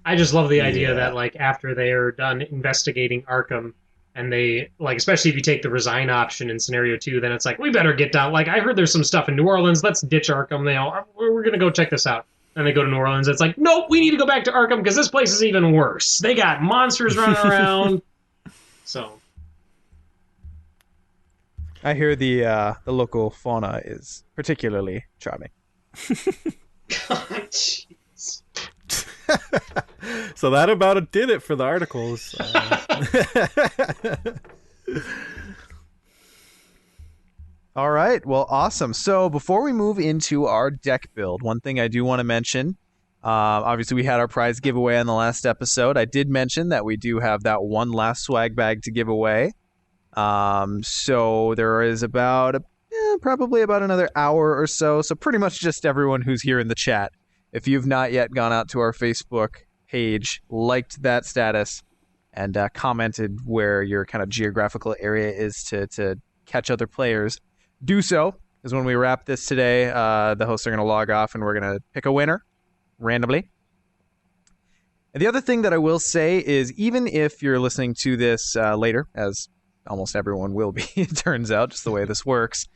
I just love the idea that, like, after they are done investigating Arkham, and they, like, especially if you take the resign option in scenario 2, then it's like, we better get down. Like, I heard there's some stuff in New Orleans. Let's ditch Arkham. We're going to go check this out. And they go to New Orleans. It's like, nope, we need to go back to Arkham because this place is even worse. They got monsters running around. So. I hear the local fauna is particularly charming. God, jeez. So that about did it for the articles. All right. Well, awesome. So before we move into our deck build, one thing I do want to mention, obviously we had our prize giveaway on the last episode. I did mention that we do have that one last swag bag to give away. So there is probably about another hour or so. So pretty much just everyone who's here in the chat. If you've not yet gone out to our Facebook page, liked that status, and commented where your kind of geographical area is to catch other players, do so. Because when we wrap this today, the hosts are going to log off and we're going to pick a winner randomly. And the other thing that I will say is, even if you're listening to this later, as almost everyone will be, it turns out, just the way this works,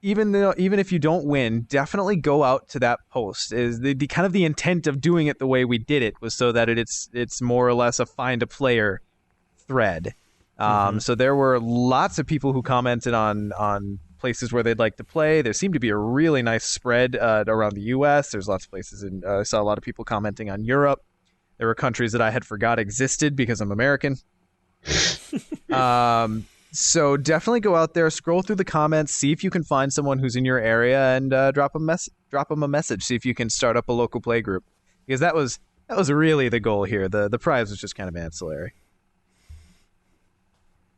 even if you don't win, definitely go out to that post. Is the kind of the intent of doing it the way we did it was so that it's more or less a find a player thread. So there were lots of people who commented on places where they'd like to play. There seemed to be a really nice spread around the U.S. There's lots of places, and I saw a lot of people commenting on Europe. There were countries that I had forgot existed because I'm American. So definitely go out there, scroll through the comments, see if you can find someone who's in your area, and drop them a message. See if you can start up a local play group, because that was really the goal here. The prize was just kind of ancillary.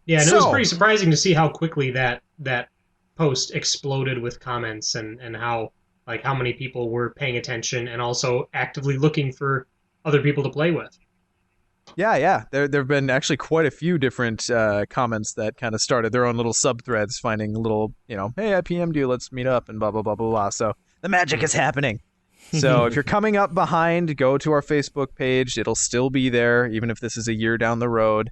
Yeah, and it was pretty surprising to see how quickly that post exploded with comments and how many people were paying attention and also actively looking for other people to play with. Yeah. There have been actually quite a few different comments that kind of started their own little sub-threads, finding little, hey, I PM'd you, let's meet up, and blah, blah, blah, blah, blah. So the magic is happening. So if you're coming up behind, go to our Facebook page. It'll still be there, even if this is a year down the road.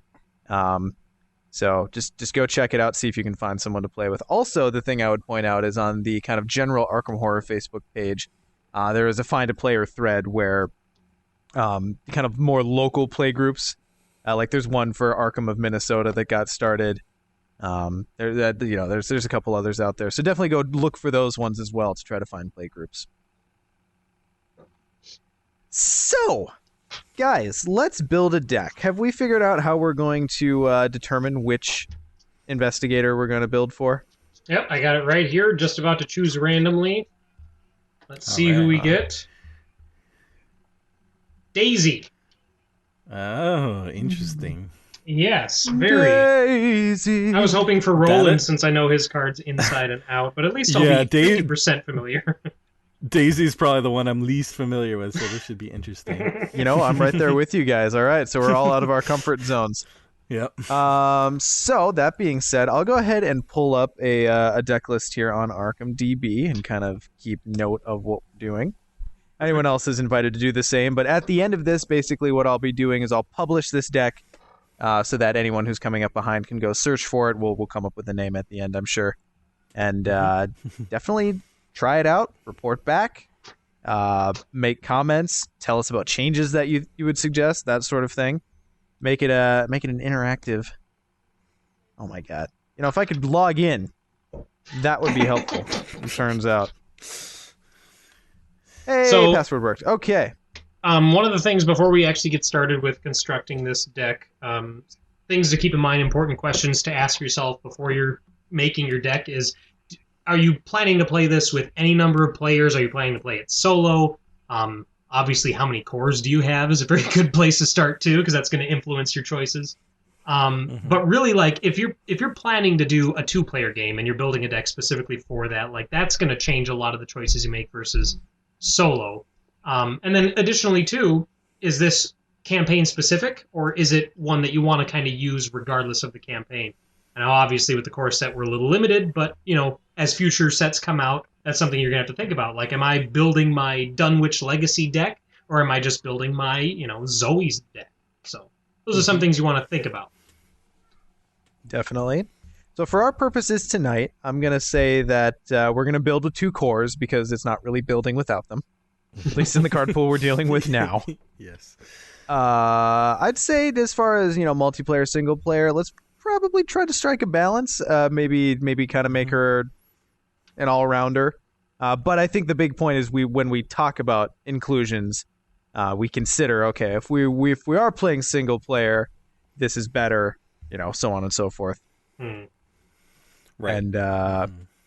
So just go check it out, see if you can find someone to play with. Also, the thing I would point out is on the kind of general Arkham Horror Facebook page, there is a Find a Player thread where kind of more local play groups, like there's one for Arkham of Minnesota that got started. There's a couple others out there, so definitely go look for those ones as well to try to find play groups. So, guys, let's build a deck. Have we figured out how we're going to determine which investigator we're going to build for? Yep, I got it right here. Just about to choose randomly. Let's see who we get. Daisy. Oh, interesting. Yes, very. Daisy. I was hoping for Roland since I know his cards inside and out, but at least I'll be 50% familiar. Daisy's probably the one I'm least familiar with, so this should be interesting. You know, I'm right there with you guys. All right, so we're all out of our comfort zones. Yep. So that being said, I'll go ahead and pull up a deck list here on Arkham DB and kind of keep note of what we're doing. Anyone else is invited to do the same, but at the end of this, basically what I'll be doing is I'll publish this deck so that anyone who's coming up behind can go search for it. We'll come up with a name at the end, I'm sure. And definitely try it out, report back, make comments, tell us about changes that you would suggest, that sort of thing. Make it an interactive. Oh my god! You know, if I could log in, that would be helpful. It turns out. Hey, So- password worked. Okay. One of the things before we actually get started with constructing this deck, things to keep in mind, important questions to ask yourself before you're making your deck is, are you planning to play this with any number of players? Are you planning to play it solo? Obviously, how many cores do you have is a very good place to start too, because that's going to influence your choices. But really, like if you're planning to do a 2-player game and you're building a deck specifically for that, like that's going to change a lot of the choices you make versus solo. And then additionally too, is this campaign specific or is it one that you want to kind of use regardless of the campaign? And now obviously with the core set we're a little limited, but you know, as future sets come out, that's something you're gonna have to think about. Like, am I building my Dunwich Legacy deck or am I just building my, you know, Zoe's deck? So those are some things you want to think about. Definitely. So for our purposes tonight, I'm going to say that we're going to build with 2 cores because it's not really building without them. At least in the card pool we're dealing with now. Yes. I'd say as far as, you know, multiplayer, single player, let's probably try to strike a balance. Maybe kind of make her an all-rounder. But I think the big point is when we talk about inclusions, we consider, okay, if we are playing single player, this is better, you know, so on and so forth. Right. And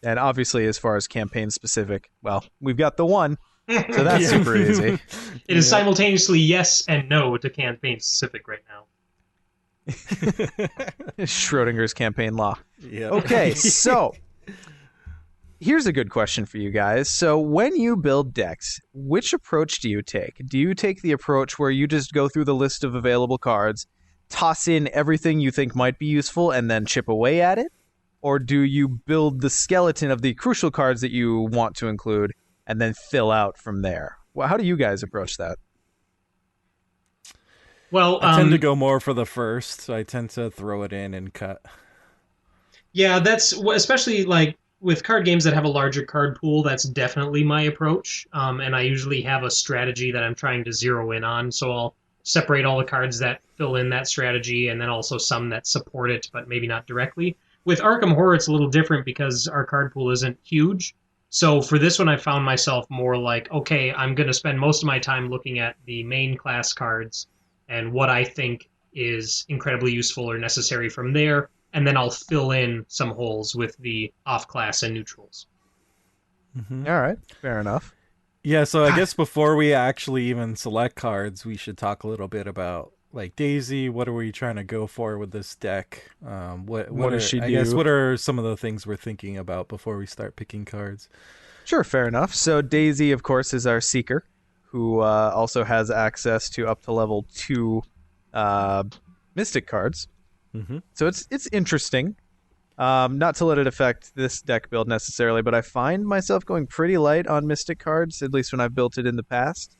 obviously, as far as campaign specific, well, we've got the one, so that's super easy. It is simultaneously yes and no to campaign specific right now. Schrodinger's campaign law. Yep. Okay, so here's a good question for you guys. So when you build decks, which approach do you take? Do you take the approach where you just go through the list of available cards, toss in everything you think might be useful, and then chip away at it? Or do you build the skeleton of the crucial cards that you want to include and then fill out from there? Well, how do you guys approach that? Well, I tend to go more for the first. So I tend to throw it in and cut. yeah, that's especially like with card games that have a larger card pool. That's definitely my approach. And I usually have a strategy that I'm trying to zero in on. So I'll separate all the cards that fill in that strategy, and then also some that support it, but maybe not directly. With Arkham Horror, it's a little different because our card pool isn't huge. So for this one, I found myself more like, okay, I'm going to spend most of my time looking at the main class cards and what I think is incredibly useful or necessary from there, and then I'll fill in some holes with the off-class and neutrals. All right, fair enough. Yeah, so I guess before we actually even select cards, we should talk a little bit about, like, Daisy. What are we trying to go for with this deck? What does she I do? guess what are some of the things we're thinking about before we start picking cards? Sure, fair enough. So Daisy, of course, is our Seeker, who also has access to up to level 2 Mystic cards. So it's interesting. Not to let it affect this deck build necessarily, but I find myself going pretty light on Mystic cards, at least when I've built it in the past.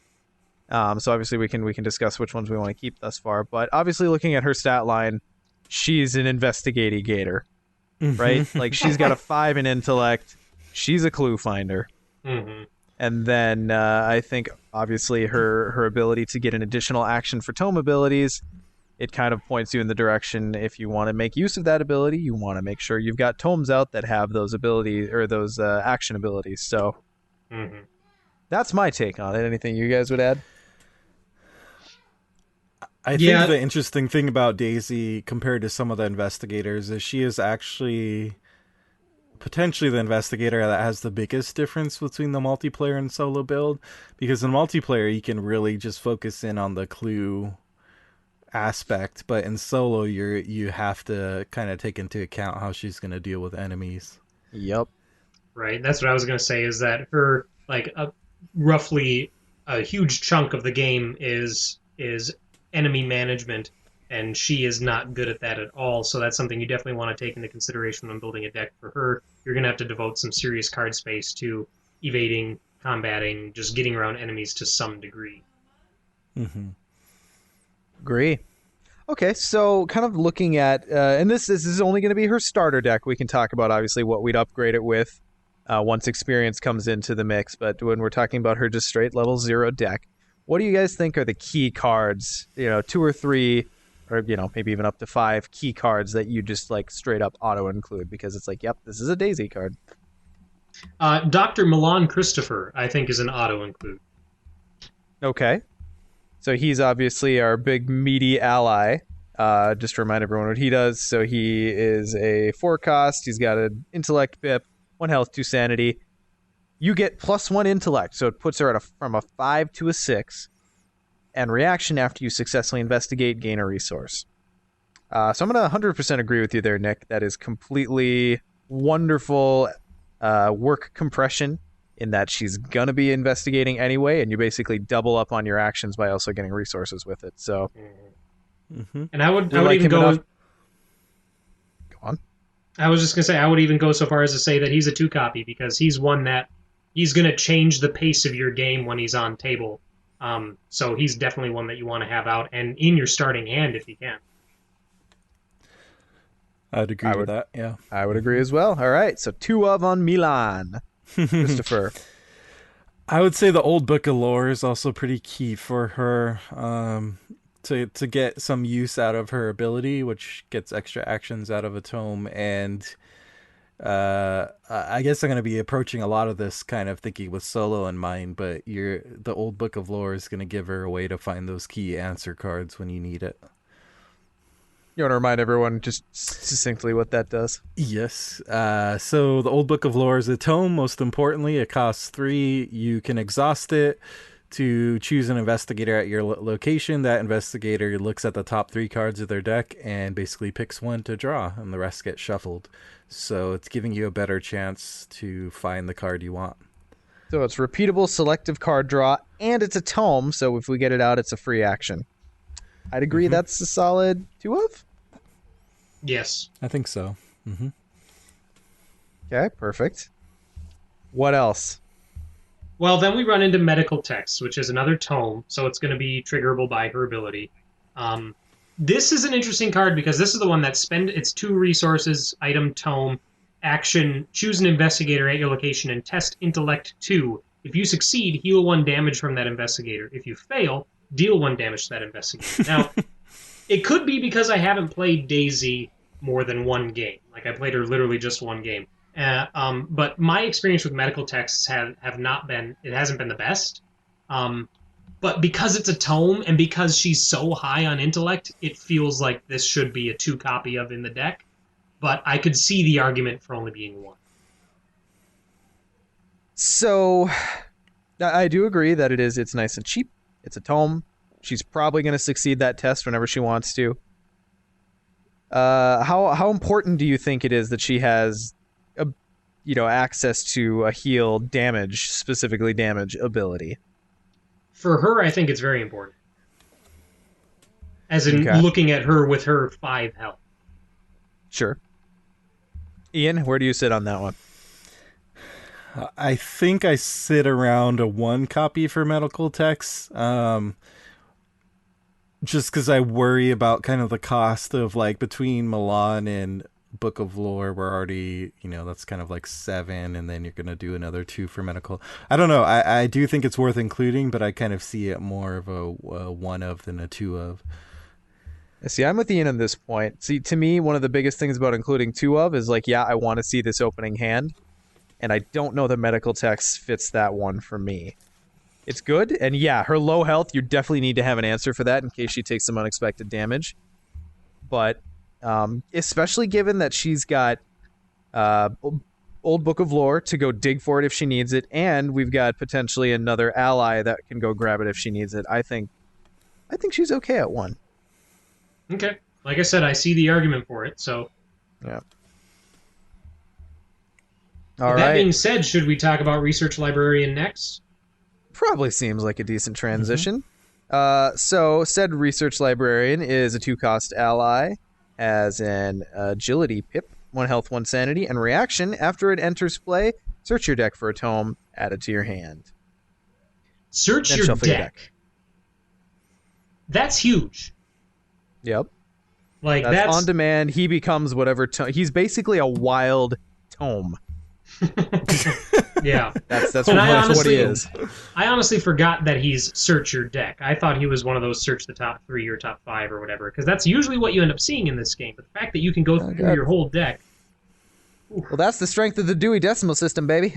So obviously we can discuss which ones we want to keep thus far. But obviously looking at her stat line, she's an investigator, right? Like she's got a 5 in intellect. She's a clue finder. And then I think obviously her ability to get an additional action for tome abilities, it kind of points you in the direction, if you want to make use of that ability, you want to make sure you've got tomes out that have those abilities or those action abilities. So that's my take on it. Anything you guys would add? I think the interesting thing about Daisy compared to some of the investigators is she is actually potentially the investigator that has the biggest difference between the multiplayer and solo build, because in multiplayer you can really just focus in on the clue aspect, but in solo you have to kind of take into account how she's going to deal with enemies. Yep. Right, that's what I was going to say, is that her, like, roughly a huge chunk of the game is enemy management, and she is not good at that at all. So that's something you definitely want to take into consideration when building a deck for her. You're going to have to devote some serious card space to evading, combating, just getting around enemies to some degree. Mm-hmm. Agree. Okay, so kind of looking at, and this is only going to be her starter deck. We can talk about obviously what we'd upgrade it with once experience comes into the mix. But when we're talking about her just straight level 0 deck, what do you guys think are the key cards? 2 or 3, or maybe even up to 5 key cards that you just like straight up auto include because it's like, yep, this is a Daisy card. Dr. Milan Christopher, I think, is an auto include. Okay. So he's obviously our big meaty ally. Just to remind everyone what he does. So he is a 4-cost. He's got an intellect pip, 1 health, 2 sanity. You get +1 intellect, so it puts her from a 5 to a 6. And reaction after you successfully investigate, gain a resource. So I'm going to 100% agree with you there, Nick. That is completely wonderful work compression, in that she's going to be investigating anyway, and you basically double up on your actions by also getting resources with it. So, And I would even go... Go on. I was just going to say, I would even go so far as to say that he's a 2-copy, because he's one that he's going to change the pace of your game when he's on table. So he's definitely one that you want to have out and in your starting hand if you can. I'd agree with that, yeah. I would agree as well. All right, so 2 of on Milan. Christopher. I would say the old book of lore is also pretty key for her to get some use out of her ability, which gets extra actions out of a tome. And I guess I'm going to be approaching a lot of this kind of thinking with solo in mind, but the old book of lore is going to give her a way to find those key answer cards when you need it. You want to remind everyone just succinctly what that does? Yes. So the Old Book of Lore is a tome. Most importantly, it costs 3. You can exhaust it to choose an investigator at your location. That investigator looks at the top 3 cards of their deck and basically picks one to draw, and the rest get shuffled. So it's giving you a better chance to find the card you want. So it's repeatable selective card draw, and it's a tome, so if we get it out, it's a free action. I'd agree that's a solid 2 of? Yes. I think so. Mm-hmm. Okay, perfect. What else? Well, then we run into medical texts, which is another tome, so it's going to be triggerable by her ability. This is an interesting card because this is the one that it's 2 resources, item, tome, action, choose an investigator at your location and test intellect 2. If you succeed, heal 1 damage from that investigator. If you fail, deal 1 damage to that investigator. Now, it could be because I haven't played Daisy more than 1 game. Like, I played her literally just 1 game. But my experience with medical texts hasn't been the best. But because it's a tome and because she's so high on intellect, it feels like this should be a 2-copy of in the deck. But I could see the argument for only being 1. So, I do agree that it's nice and cheap. It's a tome. She's probably going to succeed that test whenever she wants to. How important do you think it is that she has, access to a heal damage, specifically damage ability? For her, I think it's very important. As in looking at her with her 5 health. Sure. Ian, where do you sit on that one? I think I sit around a 1 copy for medical texts. Just because I worry about kind of the cost of, like, between Milan and Book of Lore, we're already, that's kind of like 7, and then you're going to do another 2 for medical. I don't know. I do think it's worth including, but I kind of see it more of a 1 of than a 2 of. See, I'm with Ian on this point. See, to me, one of the biggest things about including 2 of is, like, I want to see this opening hand, and I don't know that medical text fits that one for me. It's good, and her low health, you definitely need to have an answer for that in case she takes some unexpected damage. But especially given that she's got Old Book of Lore to go dig for it if she needs it, and we've got potentially another ally that can go grab it if she needs it, I think she's okay at 1. Okay. Like I said, I see the argument for it, so... Yeah. That being said, should we talk about Research Librarian next? probably seems like a decent transition. So said research librarian is a 2-cost ally, as an agility pip, 1 health, 1 sanity, and reaction after it enters play. Search your deck for a tome, add it to your hand. Search Then your shuffle deck. That's huge. Yep. Like That's on demand. He becomes whatever tome. He's basically a wild tome. Yeah. That's And what he is. I honestly forgot that he's search your deck. I thought he was one of those search the top 3 or top 5 or whatever, because that's usually what you end up seeing in this game. But the fact that you can go through your whole deck. Well, that's the strength of the Dewey Decimal System, baby.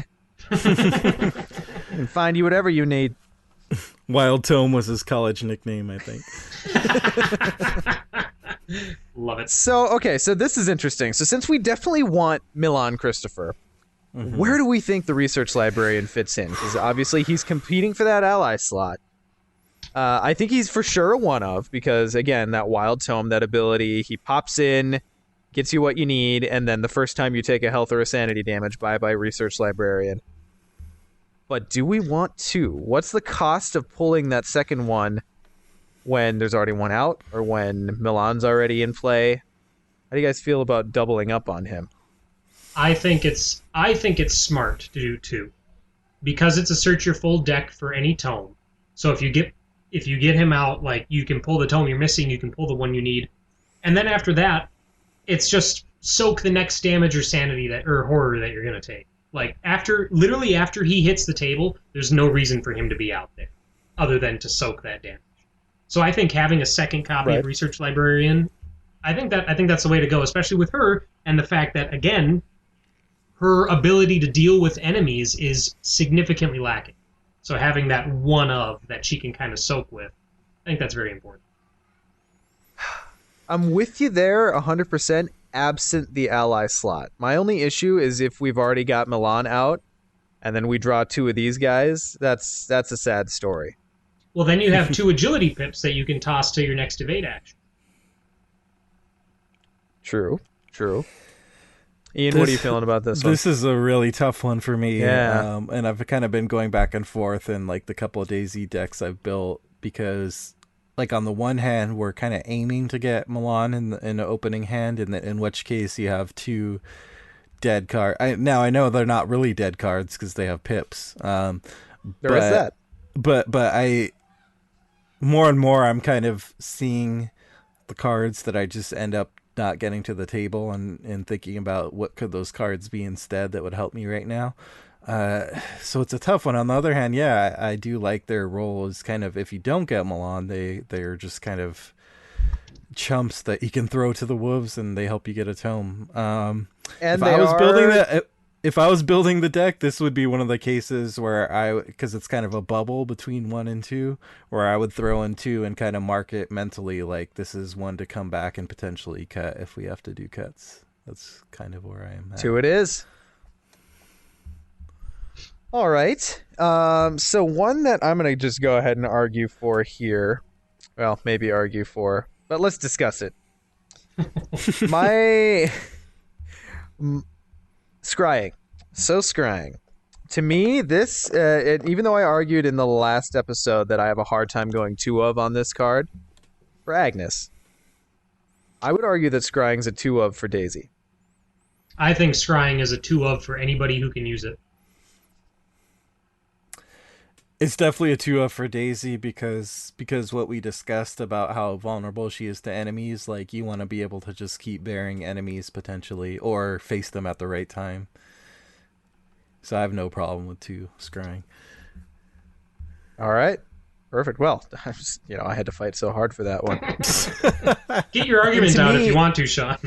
And find you whatever you need. Wild Tome was his college nickname, I think. Love it. So this is interesting. So since we definitely want Milan Christopher, where do we think the research librarian fits in? Because obviously he's competing for that ally slot. I think he's for sure a one of, because again, that Wild Tome, that ability, he pops in, gets you what you need, and then the first time you take a health or a sanity damage, bye-bye research librarian. But do we want 2? What's the cost of pulling that second one when there's already one out, or when Milan's already in play? How do you guys feel about doubling up on him? I think it's smart to do 2, because it's a search your full deck for any tome. So if you get him out, like, you can pull the tome you're missing, you can pull the one you need, and then after that, it's just soak the next damage or sanity or horror that you're gonna take. Like, after he hits the table, there's no reason for him to be out there, other than to soak that damage. So I think having a second copy of Research Librarian, I think that's the way to go, especially with her, and the fact that, again, her ability to deal with enemies is significantly lacking. So having that one of that she can kind of soak with, I think that's very important. I'm with you there 100%, absent the ally slot. My only issue is if we've already got Milan out, and then we draw 2 of these guys, that's a sad story. Well, then you have 2 agility pips that you can toss to your next evade action. True. Ian, what are you feeling about this one? This is a really tough one for me. Yeah. And I've kind of been going back and forth in like the couple of DayZ decks I've built, because like on the one hand, we're kind of aiming to get Milan in the opening hand, in which case you have 2 dead cards. Now I know they're not really dead cards because they have pips. There is that. But I more and more I'm kind of seeing the cards that I just end up not getting to the table, and thinking about what could those cards be instead that would help me right now. So it's a tough one. On the other hand, yeah, I do like their role as kind of, if you don't get Milan, they're just kind of chumps that you can throw to the wolves, and they help you get a tome. If I was building the deck, this would be one of the cases where because it's kind of a bubble between 1 and 2, where I would throw in 2 and kind of mark it mentally like this is one to come back and potentially cut if we have to do cuts. That's kind of where I am at. 2 it is. All right. So one that I'm going to just go ahead and argue for here. Well, maybe argue for, but let's discuss it. Scrying. So scrying. To me, this, even though I argued in the last episode that I have a hard time going 2 of on this card, for Agnes, I would argue that scrying's a 2 of for Daisy. I think scrying is a 2 of for anybody who can use it. It's definitely a 2 of for Daisy because what we discussed about how vulnerable she is to enemies, like you want to be able to just keep bearing enemies potentially, or face them at the right time. So I have no problem with 2 scrying. All right. Perfect. Well, I had to fight so hard for that one. Get your argument out if you want to, Sean.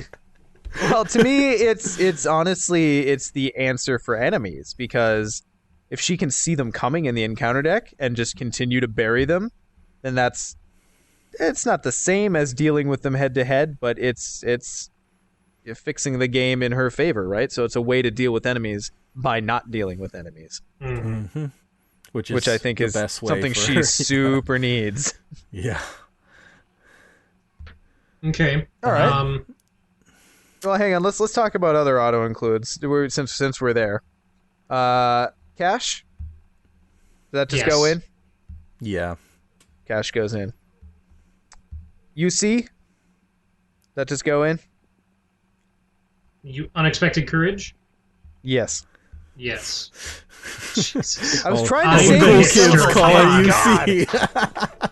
Well, to me, it's honestly, it's the answer for enemies, because if she can see them coming in the encounter deck and just continue to bury them, then it's not the same as dealing with them head to head, but it's fixing the game in her favor, right? So it's a way to deal with enemies by not dealing with enemies. Mm-hmm. Which I think is best way something she super needs. Yeah. Okay. All right. Well, hang on. Let's talk about other auto includes since we're there. Cash? that just Yes. go in? Yeah. Cash goes in. UC? That just go in? You unexpected courage? Yes. Yes. Jesus. I was trying I to save think you it's syllables. call Oh, it God. UC.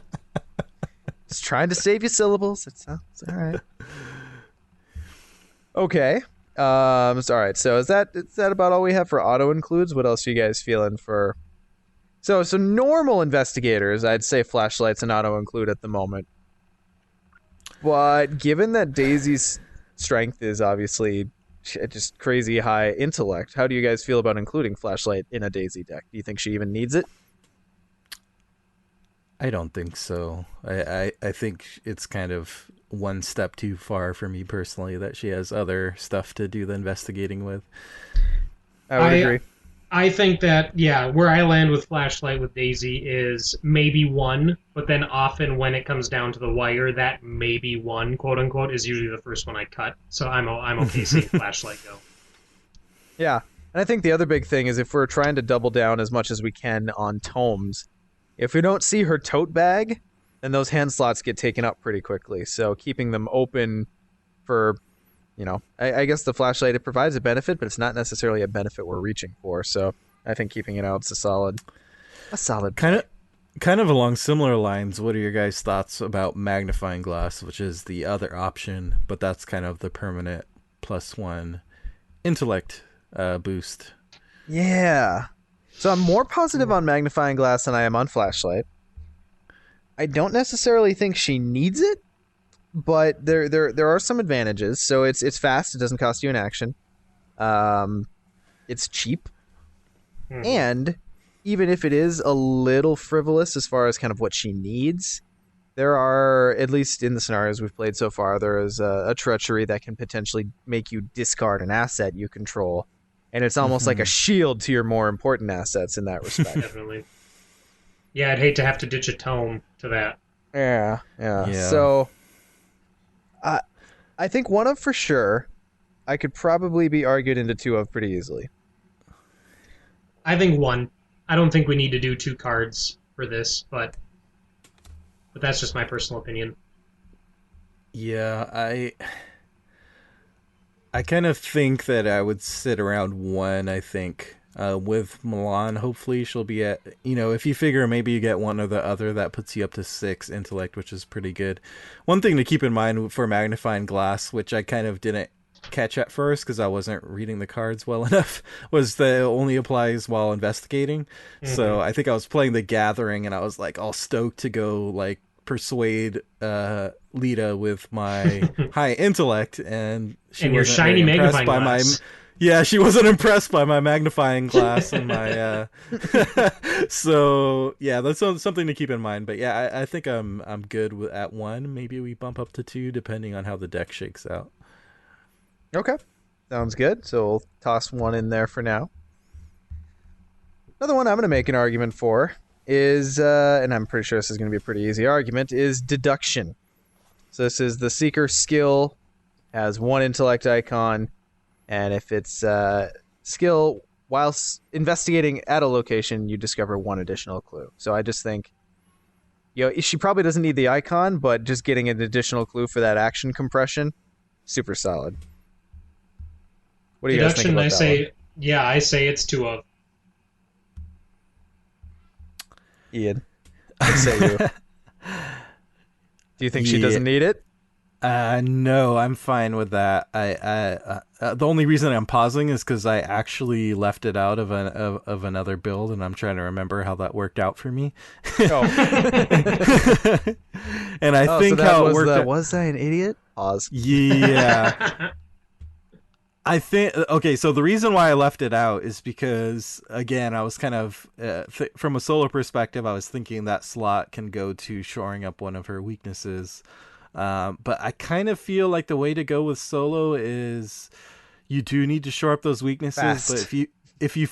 Just trying to save you syllables. It's all right. Okay. All right. So is that about all we have for auto includes? What else are you guys feeling for? So normal investigators, I'd say flashlights and auto include at the moment. But given that Daisy's strength is obviously just crazy high intellect, how do you guys feel about including flashlight in a Daisy deck? Do you think she even needs it? I don't think so. I think it's kind of one step too far for me personally that she has other stuff to do the investigating with. I would agree. I think that, yeah, where I land with Flashlight with Daisy is maybe one, but then often when it comes down to the wire, that maybe one, quote unquote, is usually the first one I cut. So I'm okay seeing Flashlight go. Yeah. And I think the other big thing is if we're trying to double down as much as we can on tomes, if we don't see her tote bag, then those hand slots get taken up pretty quickly. So keeping them open for, I guess the flashlight, it provides a benefit, but it's not necessarily a benefit we're reaching for. So I think keeping it out is a solid kind of along similar lines. What are your guys' thoughts about magnifying glass, which is the other option, but that's kind of the permanent +1 intellect boost? Yeah. So I'm more positive on magnifying glass than I am on flashlight. I don't necessarily think she needs it, but there are some advantages. So it's fast. It doesn't cost you an action. It's cheap. Mhm. And even if it is a little frivolous as far as kind of what she needs, there are, at least in the scenarios we've played so far, there is a treachery that can potentially make you discard an asset you control. And it's almost like a shield to your more important assets in that respect. Definitely. Yeah, I'd hate to have to ditch a tome to that. Yeah. So, I think one of for sure, I could probably be argued into two of pretty easily. I think one. I don't think we need to do 2 cards for this, but that's just my personal opinion. Yeah, I kind of think that I would sit around 1, I think. With Milan, hopefully she'll be at, if you figure maybe you get one or the other, that puts you up to 6 intellect, which is pretty good. One thing to keep in mind for magnifying glass, which I kind of didn't catch at first because I wasn't reading the cards well enough, was that it only applies while investigating. Mm-hmm. So I think I was playing the Gathering and I was like all stoked to go like persuade Lita with my high intellect, and she and your shiny magnifying glass. She wasn't impressed by my magnifying glass and my so yeah, that's something to keep in mind. But yeah, I think I'm good at 1. Maybe we bump up to 2 depending on how the deck shakes out. Okay, sounds good. So we'll toss 1 in there for now. Another one I'm going to make an argument for is, and I'm pretty sure this is going to be a pretty easy argument, is deduction. So this is the Seeker skill, has 1 intellect icon, and if it's skill, whilst investigating at a location, you discover 1 additional clue. So I just think, she probably doesn't need the icon, but just getting an additional clue for that action compression, super solid. What do you guys think about that one? I say it's 2 of. Ian, what say you? Do you think she doesn't need it? No, I'm fine with that. I the only reason I'm pausing is because I actually left it out of another build, and I'm trying to remember how that worked out for me. Oh. And I think how it worked. Was I an idiot? Pause. Yeah. I think, okay, so the reason why I left it out is because, again, I was kind of, from a solo perspective, I was thinking that slot can go to shoring up one of her weaknesses. But I kind of feel like the way to go with solo is you do need to shore up those weaknesses. Fast. But if you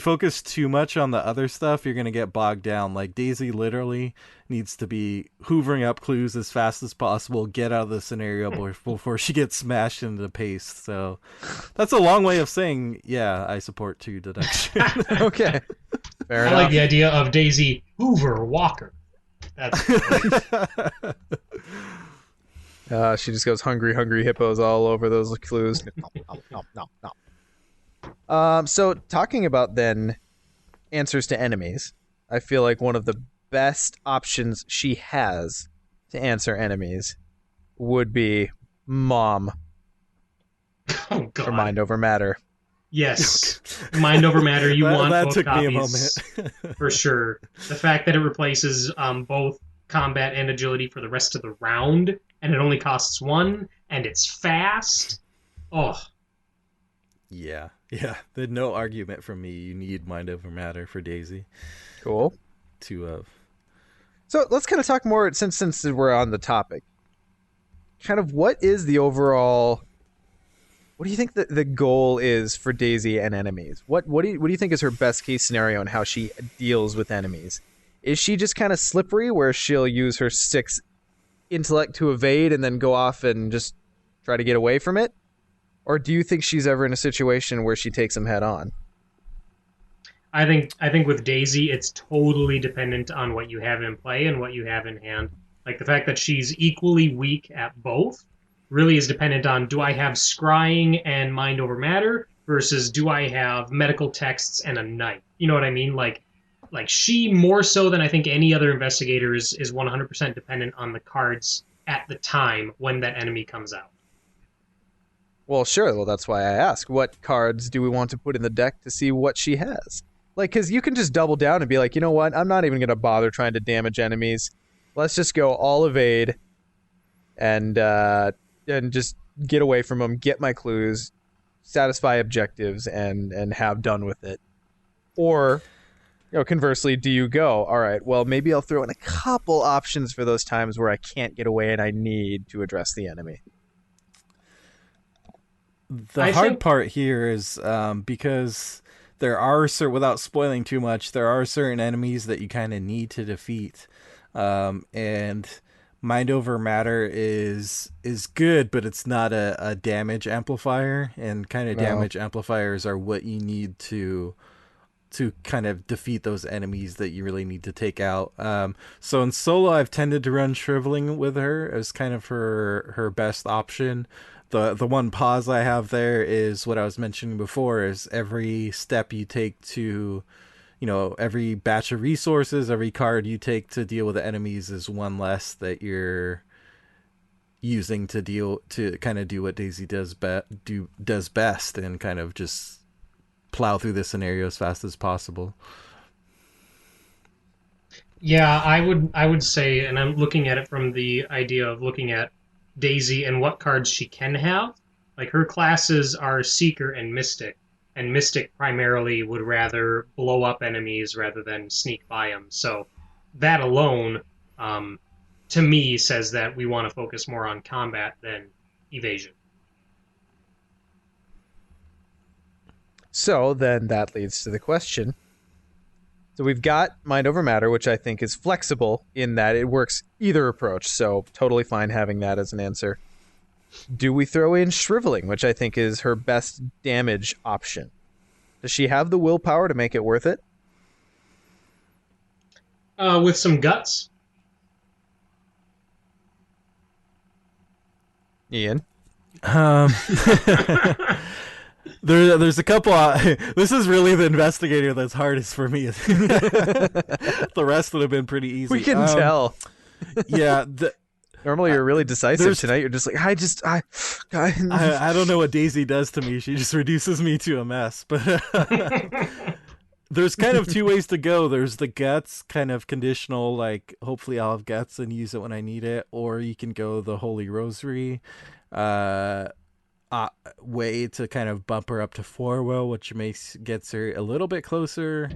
focus too much on the other stuff, you're going to get bogged down. Like Daisy literally needs to be hoovering up clues as fast as possible, get out of the scenario before she gets smashed into the paste. So that's a long way of saying, yeah, I support 2 deduction. Okay. Fair I enough. like the idea of Daisy Hoover Walker. That's She just goes hungry, hungry hippos all over those clues. So talking about then answers to enemies, I feel like one of the best options she has to answer enemies would be Mom oh god. or Mind Over Matter. Yes, mind over matter. You want that both took me a copies moment. for sure. The fact that it replaces both combat and agility for the rest of the round, and it only costs one, and it's fast. Oh, Yeah. There's no argument from me. You need mind over matter for Daisy. Cool. So let's kind of talk more since we're on the topic. Kind of what is the overall? What do you think the goal is for Daisy and enemies? What do you think is her best case scenario and how she deals with enemies? Is she just kind of slippery where she'll use her 6 intellect to evade and then go off and just try to get away from it? Or do you think she's ever in a situation where she takes them head on? I think with Daisy, it's totally dependent on what you have in play and what you have in hand. Like the fact that she's equally weak at both really is dependent on, do I have scrying and mind over matter versus do I have medical texts and a knife? You know what I mean? Like she, more so than I think any other investigator, is 100% dependent on the cards at the time when that enemy comes out. Well, sure. Well, that's why I ask. What cards do we want to put in the deck to see what she has? Like, because you can just double down and be like, you know what? I'm not even going to bother trying to damage enemies. Let's just go all evade and just get away from them, get my clues, satisfy objectives, and have done with it. Or, conversely, do you go, all right, well, maybe I'll throw in a couple options for those times where I can't get away and I need to address the enemy. The hard part here is because there are without spoiling too much, there are certain enemies that you kind of need to defeat, and mind over matter is good, but it's not a damage amplifier, and kind of damage amplifiers are what you need to kind of defeat those enemies that you really need to take out. So in solo, I've tended to run Shriveling with her as kind of her best option. The one pause I have there is what I was mentioning before, is every step you take to, every batch of resources, every card you take to deal with the enemies is one less that you're using to kind of do what Daisy does best, and kind of just plow through this scenario as fast as possible. Yeah, I would say, and I'm looking at it from the idea of looking at Daisy and what cards she can have. Like her classes are Seeker and Mystic primarily would rather blow up enemies rather than sneak by them. So that alone, to me, says that we want to focus more on combat than evasion. So then that leads to the question. So we've got Mind Over Matter, which I think is flexible in that it works either approach. So totally fine having that as an answer. Do we throw in Shriveling, which I think is her best damage option? Does she have the willpower to make it worth it? With some guts. Ian? There's a couple. This is really the investigator that's hardest for me. The rest would have been pretty easy. We can tell. Yeah. Normally you're really decisive. Tonight you're just like, I don't know what Daisy does to me. She just reduces me to a mess. But there's kind of two ways to go. There's the guts, kind of conditional, like hopefully I'll have guts and use it when I need it. Or you can go the Holy Rosary way to kind of bump her up to 4 will, which gets her a little bit closer.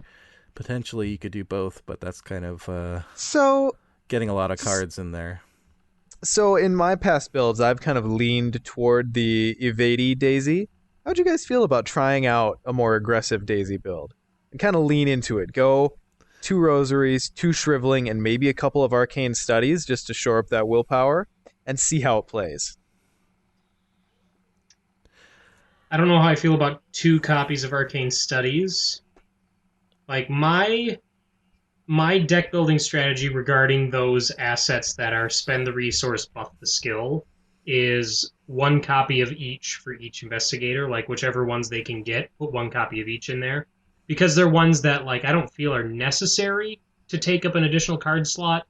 Potentially you could do both, but that's kind of getting a lot of cards in there. So in my past builds, I've kind of leaned toward the evadey Daisy. How'd you guys feel about trying out a more aggressive Daisy build? And kind of lean into it. Go 2 rosaries, 2 shriveling, and maybe a couple of arcane studies just to shore up that willpower and see how it plays. I don't know how I feel about 2 copies of arcane studies. Like my deck building strategy regarding those assets that are spend the resource, buff the skill, is one copy of each for each investigator. Like whichever ones they can get, put one copy of each in there, because they're ones that like I don't feel are necessary to take up an additional card slot,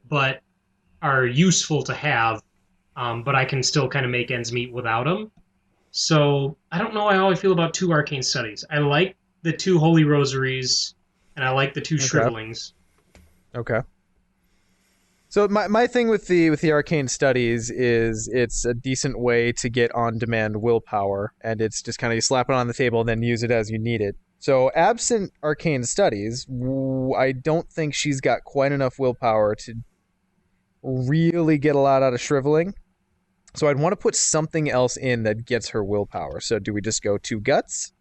but are useful to have. But I can still kind of make ends meet without them. So I don't know how I feel about two arcane studies. I like the two holy rosaries, and I like the two shrivelings. Okay. So my thing with the arcane studies is it's a decent way to get on demand willpower, and it's just kind of you slap it on the table and then use it as you need it. So absent arcane studies, I don't think she's got quite enough willpower to really get a lot out of shriveling. So I'd want to put something else in that gets her willpower. So do we just go 2 guts?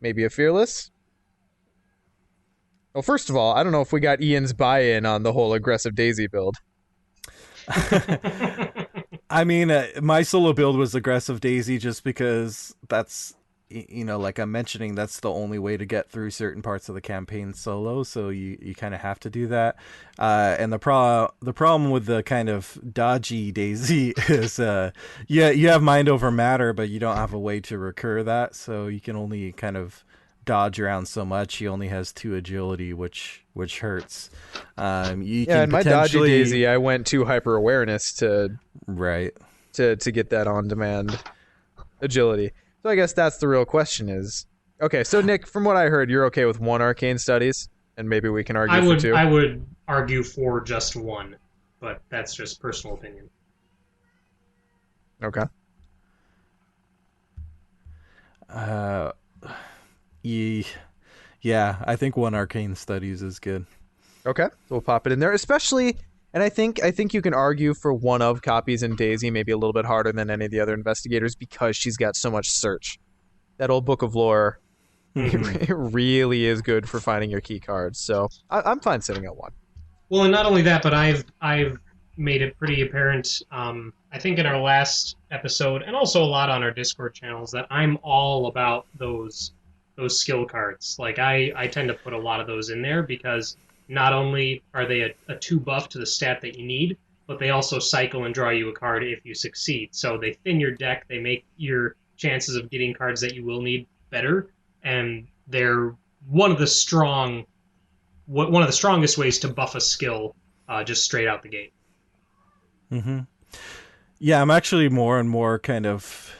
Maybe a fearless? Well, first of all, I don't know if we got Ian's buy-in on the whole aggressive Daisy build. I mean, my solo build was aggressive Daisy just because that's, like I'm mentioning, that's the only way to get through certain parts of the campaign solo. So you kind of have to do that. And the problem with the kind of dodgy Daisy is, you have mind over matter, but you don't have a way to recur that. So you can only kind of dodge around so much. He only has 2 agility, which hurts. In my dodgy Daisy, I went 2 hyper awareness to get that on demand agility. So I guess that's the real question is, okay, so Nick, from what I heard, you're okay with 1 arcane studies, and maybe we can argue for 2? I would argue for just 1, but that's just personal opinion. Okay. Yeah, I think 1 arcane studies is good. Okay, so we'll pop it in there, especially, and I think you can argue for 1 of copies in Daisy, maybe a little bit harder than any of the other investigators because she's got so much search. That old book of lore, it really is good for finding your key cards. So I'm fine sitting at 1. Well, and not only that, but I've made it pretty apparent, I think in our last episode, and also a lot on our Discord channels, that I'm all about those skill cards. Like I tend to put a lot of those in there because not only are they a 2 buff to the stat that you need, but they also cycle and draw you a card if you succeed. So they thin your deck, they make your chances of getting cards that you will need better, and they're one of the strongest ways to buff a skill just straight out the gate. Mm-hmm. Yeah, I'm actually more and more kind of...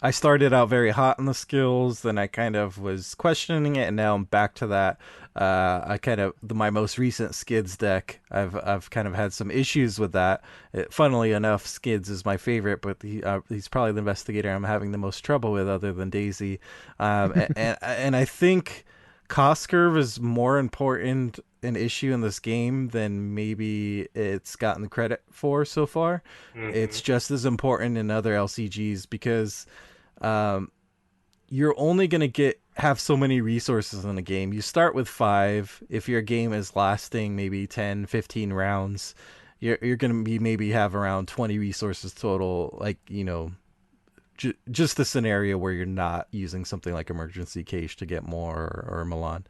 I started out very hot on the skills, then I kind of was questioning it, and now I'm back to that. My most recent Skids deck, I've kind of had some issues with that. Funnily enough, Skids is my favorite, but he's probably the investigator I'm having the most trouble with, other than Daisy. And I think cost curve is more important an issue in this game than maybe it's gotten credit for so far. Mm-hmm. It's just as important in other LCGs because you're only going to have so many resources in a game. You start with 5. If your game is lasting maybe 10, 15 rounds, you're going to maybe have around 20 resources total, like, just the scenario where you're not using something like Emergency Cache to get more or Milan.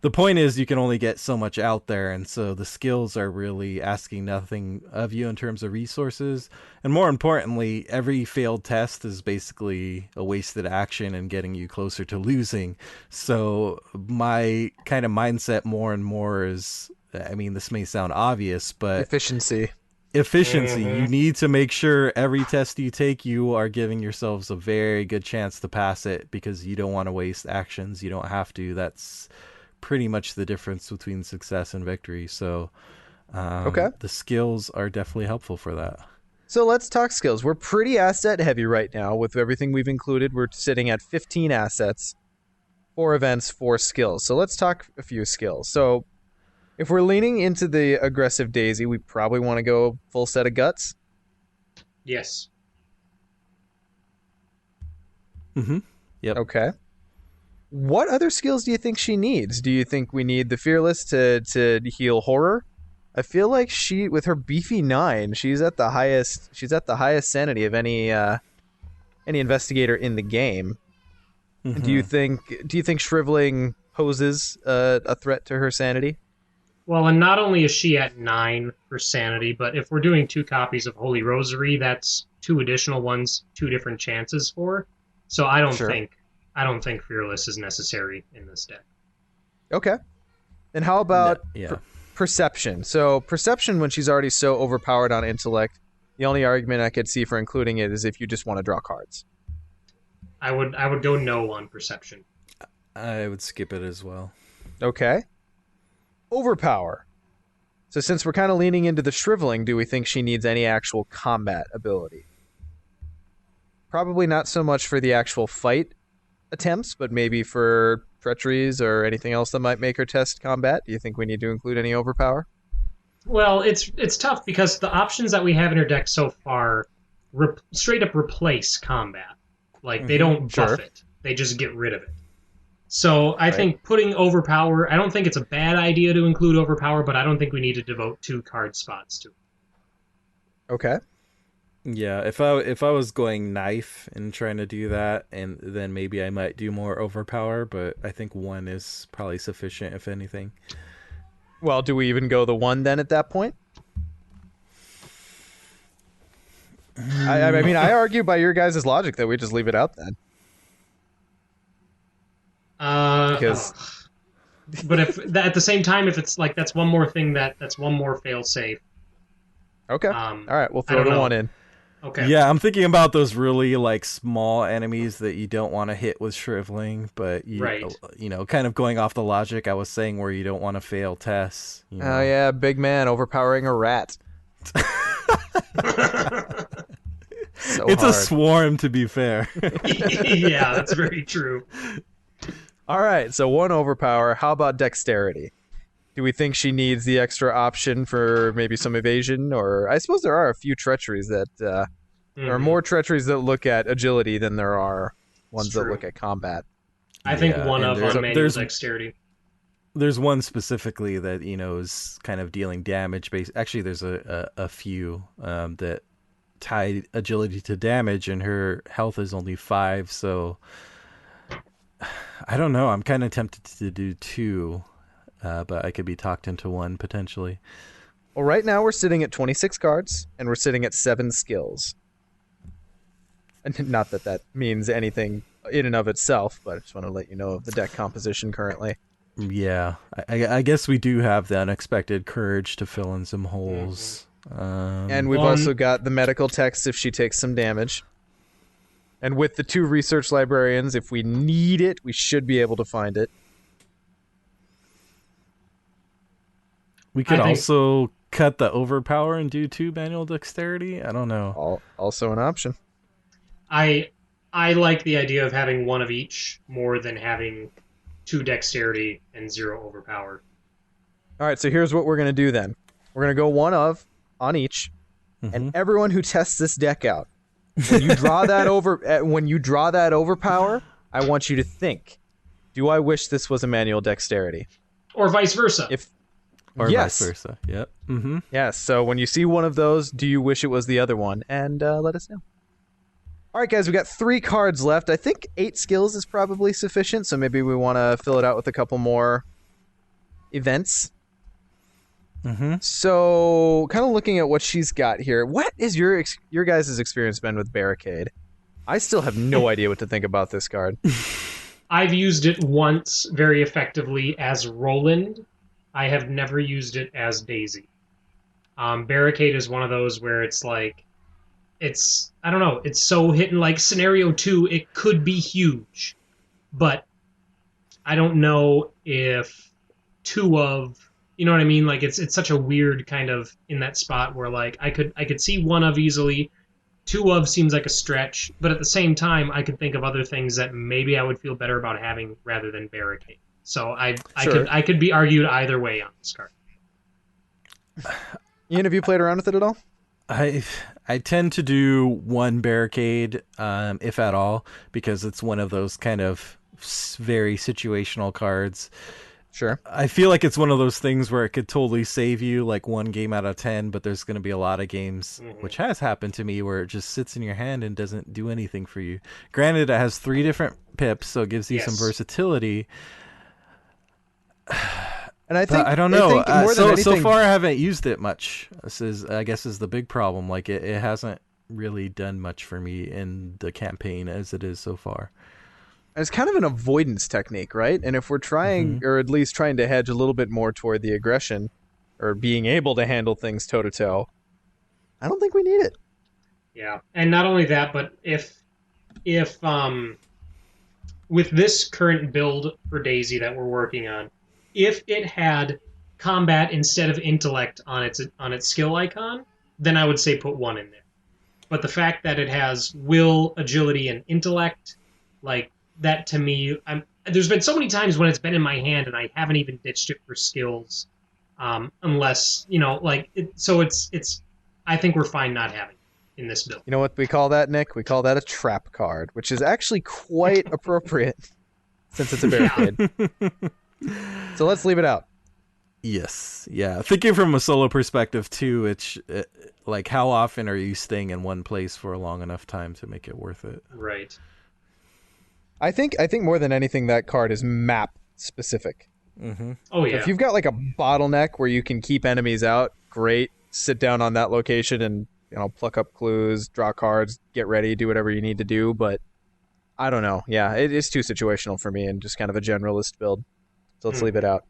The point is you can only get so much out there, and so the skills are really asking nothing of you in terms of resources. And more importantly, every failed test is basically a wasted action and getting you closer to losing. So my kind of mindset more and more is, I mean, this may sound obvious, but... Efficiency. Mm-hmm. You need to make sure every test you take, you are giving yourselves a very good chance to pass it because you don't want to waste actions. You don't have to. That's pretty much the difference between success and victory. So the skills are definitely helpful for that. So let's talk skills. We're pretty asset heavy right now with everything we've included. We're sitting at 15 assets, 4 events, 4 skills. So let's talk a few skills. So if we're leaning into the aggressive Daisy, we probably want to go full set of guts. Yes. Mm-hmm. Yep. Okay. What other skills do you think she needs? Do you think we need the Fearless to heal horror? I feel like she, with her beefy 9, she's at the highest sanity of any investigator in the game. Mm-hmm. Do you think shriveling poses a threat to her sanity. Well, and not only is she at 9 for sanity, but if we're doing 2 copies of Holy Rosary, that's 2 additional ones, 2 different chances for. So I don't think Fearless is necessary in this deck. Okay. And how about Yeah. Perception? So Perception, when she's already so overpowered on Intellect, the only argument I could see for including it is if you just want to draw cards. I would go no on Perception. I would skip it as well. Okay. Overpower. So since we're kind of leaning into the shriveling, do we think she needs any actual combat ability? Probably not so much for the actual fight attempts, but maybe for treacheries or anything else that might make her test combat. Do you think we need to include any overpower? Well, it's tough because the options that we have in her deck so far straight up replace combat. Like, they don't buff it. They just get rid of it. So I think putting Overpower, I don't think it's a bad idea to include Overpower, but I don't think we need to devote 2 card spots to it. Okay. Yeah, if I was going knife and trying to do that, and then maybe I might do more Overpower, but I think 1 is probably sufficient, if anything. Well, do we even go the 1 then at that point? I mean, I argue by your guys' logic that we just leave it out then. But if at the same time, if it's like that's one more thing that's one more fail safe. Okay. All right, we'll throw the 1 in. Okay. Yeah, I'm thinking about those really like small enemies that you don't want to hit with shriveling, but you know, kind of going off the logic I was saying where you don't want to fail tests. You know? Oh yeah, big man overpowering a rat. It's a swarm, to be fair. Yeah, that's very true. All right, so 1 overpower. How about dexterity? Do we think she needs the extra option for maybe some evasion? Or I suppose there are a few treacheries that... There are more treacheries that look at agility than there are ones that look at combat. I think one of on manual dexterity. There's one specifically that, you know, is kind of dealing damage. Actually, there's a few that tie agility to damage, and her health is only 5, so... I don't know. I'm kind of tempted to do 2, but I could be talked into 1 potentially. Well, right now we're sitting at 26 cards, and we're sitting at 7 skills. And not that that means anything in and of itself, but I just want to let you know of the deck composition currently. Yeah, I guess we do have the unexpected courage to fill in some holes. And we've also got the medical text if she takes some damage. And with the 2 research librarians, if we need it, we should be able to find it. We could also cut the overpower and do 2 manual dexterity. I don't know. Also an option. I like the idea of having 1 of each more than having 2 dexterity and 0 overpower. All right, so here's what we're going to do then. We're going to go 1 of on each, and everyone who tests this deck out, when you draw that overpower, I want you to think, do I wish this was a manual dexterity? Or vice versa. Vice versa. Yep. Mm-hmm. Yes, so when you see one of those, do you wish it was the other one? And let us know. All right, guys, we got 3 cards left. I think 8 skills is probably sufficient, so maybe we want to fill it out with a couple more events. So, kind of looking at what she's got here, what is your guys' experience been with Barricade? I still have no idea what to think about this card. I've used it once very effectively as Roland. I have never used it as Daisy. Barricade is one of those where it's like, I don't know, it's so hidden. Like scenario 2, it could be huge, but I don't know if 2 of, you know what I mean? Like it's such a weird kind of in that spot where like I could see 1 of easily, 2 of seems like a stretch, but at the same time I could think of other things that maybe I would feel better about having rather than Barricade. So I could be argued either way on this card. Ian, have you played around with it at all? I tend to do 1 Barricade, if at all, because it's one of those kind of very situational cards. Sure. I feel like it's one of those things where it could totally save you like 1 game out of 10, but there's going to be a lot of games, which has happened to me, where it just sits in your hand and doesn't do anything for you. Granted, it has 3 different pips, so it gives you some versatility. And I think I don't know. more than anything, So far, I haven't used it much. I guess, is the big problem. Like it hasn't really done much for me in the campaign as it is so far. it's kind of an avoidance technique, right? And if we're trying, Mhm. or at least trying to hedge a little bit more toward the aggression, or being able to handle things toe to toe, I don't think we need it. Yeah, and not only that, but if with this current build for Daisy that we're working on, if it had combat instead of intellect on its skill icon, then I would say put one in there. But the fact that it has will, agility, and intellect, like that to me, there's been so many times when it's been in my hand and I haven't even ditched it for skills, unless so it's. I think we're fine not having it in this build. You know what we call that, Nick? We call that a trap card, which is actually quite appropriate since it's a barricade. So let's leave it out. Yes, yeah. Thinking from a solo perspective too, it's like how often are you staying in one place for a long enough time to make it worth it? Right. I think more than anything, that card is map specific. Mm-hmm. Oh yeah. So if you've got like a bottleneck where you can keep enemies out, great. Sit down on that location and pluck up clues, draw cards, get ready, do whatever you need to do. But I don't know. Yeah, it is too situational for me and just kind of a generalist build. So let's leave it out.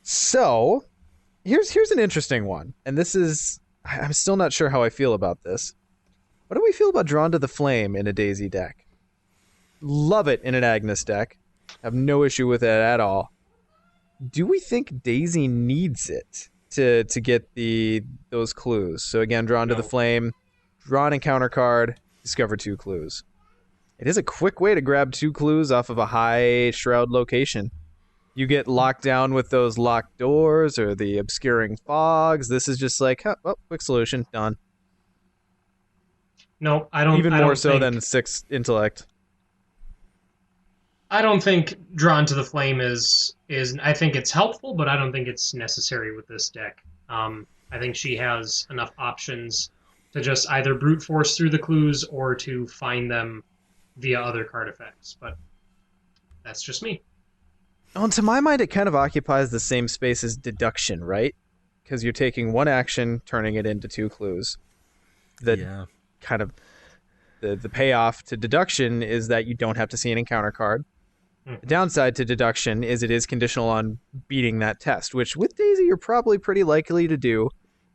So here's an interesting one, and this is I'm still not sure how I feel about this. What do we feel about Drawn to the Flame in a Daisy deck? Love it in an Agnes deck. Have no issue with it at all. Do we think Daisy needs it to get those clues? So again, Drawn to the Flame, draw an encounter card, discover 2 clues. It is a quick way to grab 2 clues off of a high shroud location. You get locked down with those locked doors or the obscuring fogs. This is just like, quick solution, done. No, I don't. Even I more don't so think, than 6 intellect. I don't think Drawn to the Flame is. I think it's helpful, but I don't think it's necessary with this deck. I think she has enough options to just either brute force through the clues or to find them via other card effects. But that's just me. Oh, and to my mind, it kind of occupies the same space as deduction, right? Because you're taking one action, turning it into 2 clues. Kind of the payoff to deduction is that you don't have to see an encounter card. The downside to deduction is it is conditional on beating that test, which with Daisy you're probably pretty likely to do,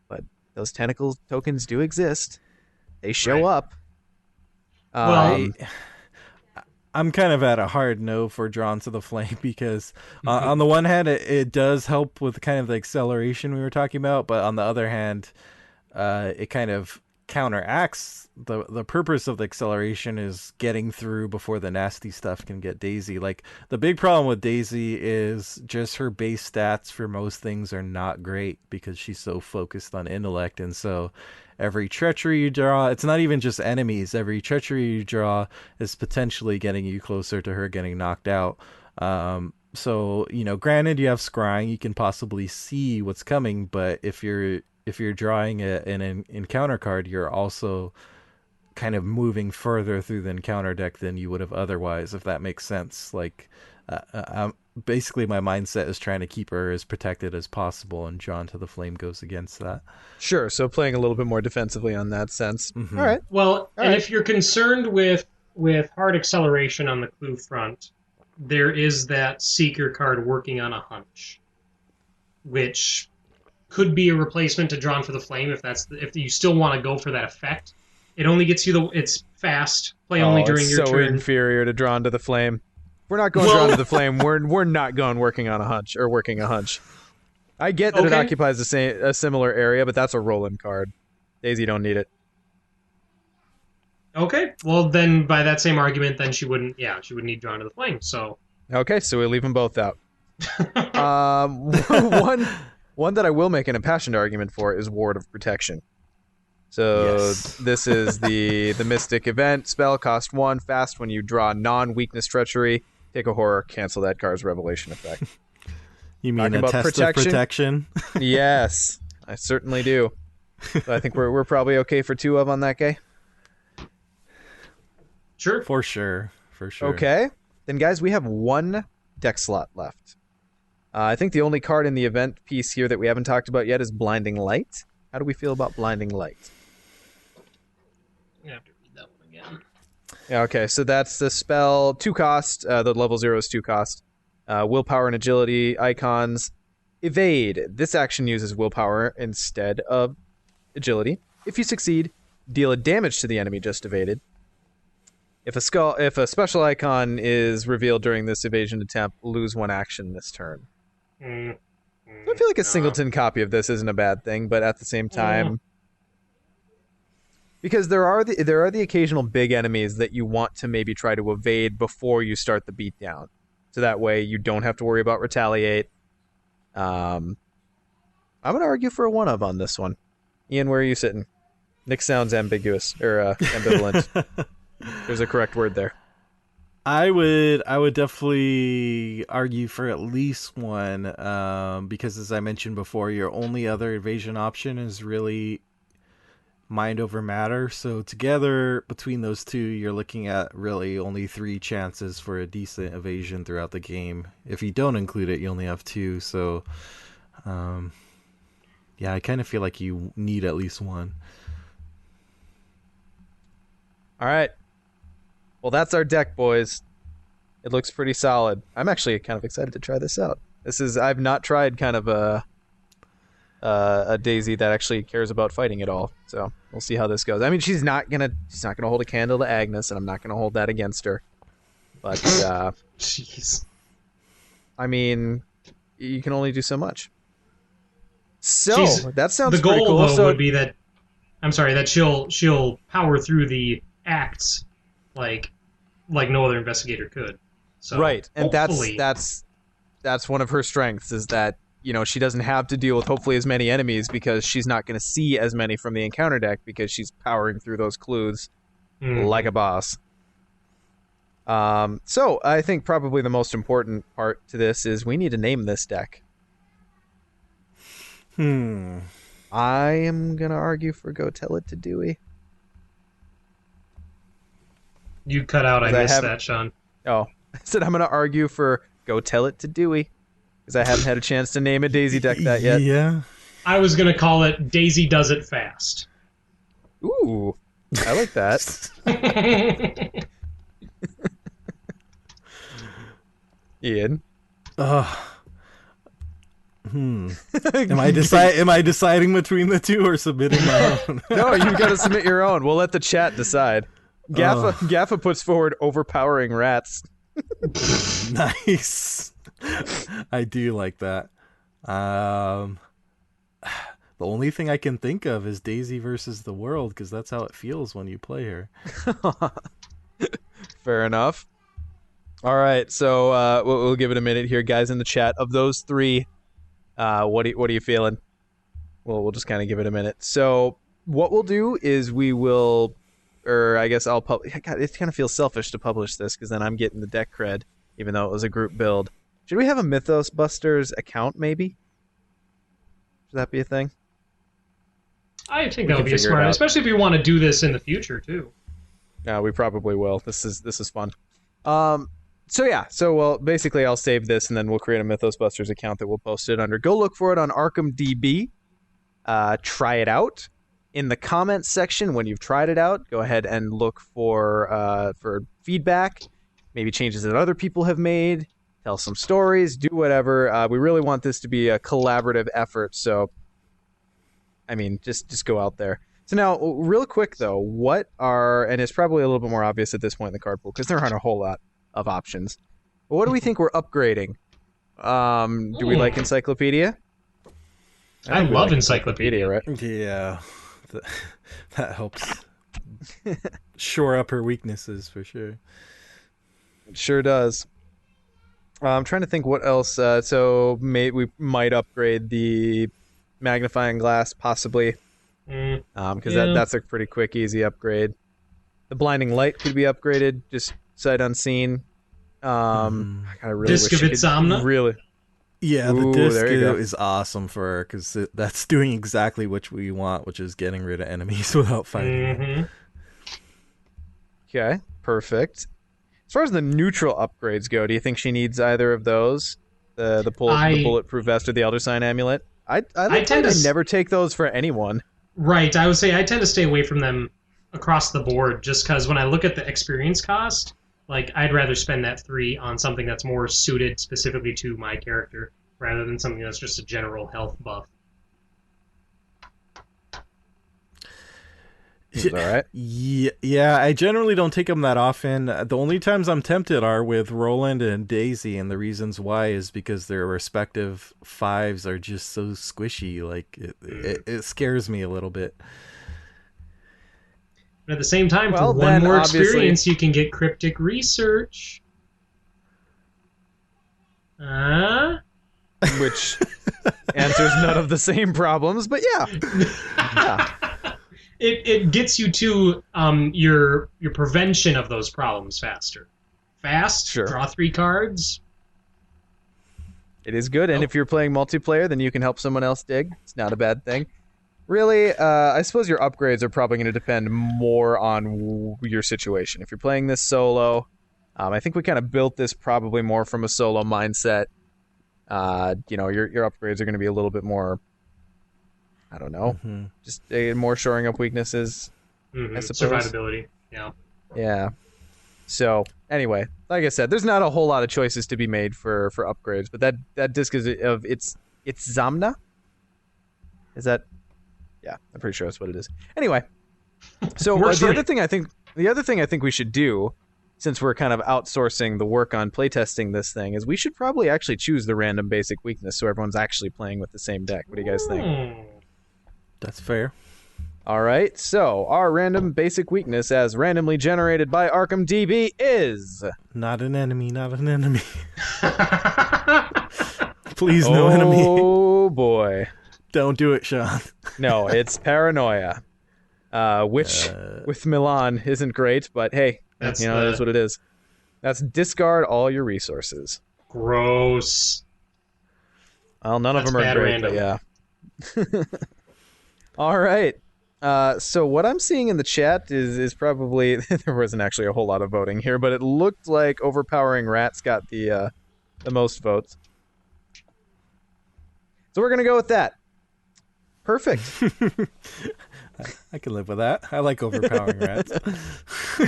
but those tentacle tokens do exist. They show up. Well, I'm kind of at a hard no for Drawn to the Flame because on the one hand, it does help with kind of the acceleration we were talking about, but on the other hand, it kind of counteracts the purpose of the acceleration is getting through before the nasty stuff can get Daisy. Like the big problem with Daisy is just her base stats for most things are not great because she's so focused on intellect, and so every treachery you draw, it's not even just enemies, every treachery you draw is potentially getting you closer to her getting knocked out. So granted you have scrying, you can possibly see what's coming, but if you're drawing an encounter card, you're also kind of moving further through the encounter deck than you would have otherwise, if that makes sense. Like, basically my mindset is trying to keep her as protected as possible, and Drawn to the Flame goes against that. Sure, so playing a little bit more defensively on that sense. Mm-hmm. All right. Well, if you're concerned with hard acceleration on the clue front, there is that Seeker card working on a hunch, which could be a replacement to Drawn for the Flame if you still want to go for that effect. It only gets you it's fast, play only during your so turn. Inferior to Drawn to the Flame. We're not going Drawn to the Flame. We're not going working on a hunch or working a hunch. I get that it occupies a similar area, but that's a roll-in card. Daisy don't need it. Okay, well then by that same argument, then she wouldn't need Drawn to the Flame. So okay, so we leave them both out. One that I will make an impassioned argument for is Ward of Protection. So This is the Mystic event spell, cost 1, fast. When you draw non-weakness treachery, take a horror, cancel that card's revelation effect. You mean a test of protection? Yes, I certainly do. So I think we're probably okay for 2 on that guy. Sure. For sure. Okay, then guys, we have one deck slot left. I think the only card in the event piece here that we haven't talked about yet is Blinding Light. How do we feel about Blinding Light? I have to read that one again. Yeah, okay, so that's the spell, 2 cost. The level 0 is 2 cost. Willpower and agility icons. Evade. This action uses willpower instead of agility. If you succeed, deal a damage to the enemy just evaded. If a special icon is revealed during this evasion attempt, lose 1 action this turn. I feel like a singleton copy of this isn't a bad thing, but at the same time, because there are the occasional big enemies that you want to maybe try to evade before you start the beatdown, so that way you don't have to worry about retaliate. I'm gonna argue for a 1-of on this one. Ian, where are you sitting? Nick sounds ambiguous or ambivalent. There's a correct word there. I would definitely argue for at least 1, because as I mentioned before, your only other evasion option is really mind over matter. So together between those two, you're looking at really only 3 chances for a decent evasion throughout the game. If you don't include it, you only have 2. So, yeah, I kind of feel like you need at least 1. All right. Well, that's our deck, boys. It looks pretty solid. I'm actually kind of excited to try this out. I've not tried kind of a Daisy that actually cares about fighting at all. So we'll see how this goes. I mean, she's not gonna hold a candle to Agnes, and I'm not gonna hold that against her. But jeez. I mean, you can only do so much. So that sounds the goal pretty cool. though would be that that she'll power through the acts like no other investigator could. So right, and hopefully... that's one of her strengths, is that, you know, she doesn't have to deal with hopefully as many enemies because she's not going to see as many from the encounter deck because she's powering through those clues like a boss. So I think probably the most important part to this is we need to name this deck. I am gonna argue for Go Tell It to Dewey. You cut out. I missed that, Sean. Oh, I said I'm gonna argue for Go Tell It to Dewey because I haven't had a chance to name a Daisy deck that yet. Yeah. I was gonna call it Daisy Does It Fast. Ooh, I like that. Ian. Am I deciding between the two or submitting my own? No, you've got to submit your own. We'll let the chat decide. Gaffa puts forward Overpowering Rats. Nice. I do like that. The only thing I can think of is Daisy versus the world, because that's how it feels when you play her. Fair enough. All right, so we'll give it a minute here, guys, in the chat. Of those 3, what are you feeling? Well, we'll just kind of give it a minute. So what we'll do is we will, or I guess I'll publish. God, it kind of feels selfish to publish this because then I'm getting the deck cred, even though it was a group build. Should we have a Mythos Busters account, maybe? Should that be a thing? I think that would be smart, especially if you want to do this in the future too. Yeah, we probably will. This is fun. So basically I'll save this and then we'll create a Mythos Busters account that we'll post it under. Go look for it on ArkhamDB. Try it out. In the comments section, when you've tried it out, go ahead and look for feedback, maybe changes that other people have made, tell some stories, do whatever. We really want this to be a collaborative effort, so I mean, just go out there. So now, real quick though, and it's probably a little bit more obvious at this point in the card pool, because there aren't a whole lot of options. But what do we think we're upgrading? Do we like Encyclopedia? I love Encyclopedia, right? Yeah, that helps shore up her weaknesses for sure. It sure does. I'm trying to think what else. We might upgrade the magnifying glass, possibly, because that's a pretty quick, easy upgrade. The blinding light could be upgraded, just sight unseen. I really Disc of Insomnia? Really. Yeah, the disc is awesome for her, because that's doing exactly what we want, which is getting rid of enemies without fighting them. Okay, perfect. As far as the neutral upgrades go, do you think she needs either of those? The bulletproof vest or the Elder Sign amulet? I never take those for anyone. Right, I would say I tend to stay away from them across the board just because when I look at the experience cost, like I'd rather spend that 3 on something that's more suited specifically to my character rather than something that's just a general health buff. All right. Yeah, I generally don't take them that often. The only times I'm tempted are with Roland and Daisy, and the reasons why is because their respective 5s are just so squishy. Like, it scares me a little bit. But at the same time, for one more experience, you can get Cryptic Research. Which answers none of the same problems, but yeah. Yeah. It gets you to your prevention of those problems faster. Sure. Draw 3 cards. It is good, and if you're playing multiplayer, then you can help someone else dig. It's not a bad thing. Really, I suppose your upgrades are probably going to depend more on your situation. If you're playing this solo, I think we kind of built this probably more from a solo mindset. Your upgrades are going to be a little bit more, I don't know, just more shoring up weaknesses, I suppose. Survivability, yeah. Yeah. So, anyway, like I said, there's not a whole lot of choices to be made for upgrades, but that disc is it's Zamna? Is that... Yeah, I'm pretty sure that's what it is. Anyway, so the other thing I think we should do, since we're kind of outsourcing the work on playtesting this thing, is we should probably actually choose the random basic weakness so everyone's actually playing with the same deck. What do you guys think? That's fair. All right, so our random basic weakness, as randomly generated by Arkham DB, is... Not an enemy, not an enemy. Please, no enemy. Oh, boy. Don't do it, Sean. No, it's paranoia, which with Milan isn't great, but hey, it is what it is. That's discard all your resources. Gross. Well, none of them are great, but yeah. All right. So what I'm seeing in the chat is probably there wasn't actually a whole lot of voting here, but it looked like Overpowering Rats got the most votes. So we're gonna go with that. Perfect. I can live with that. I like Overpowering Rats.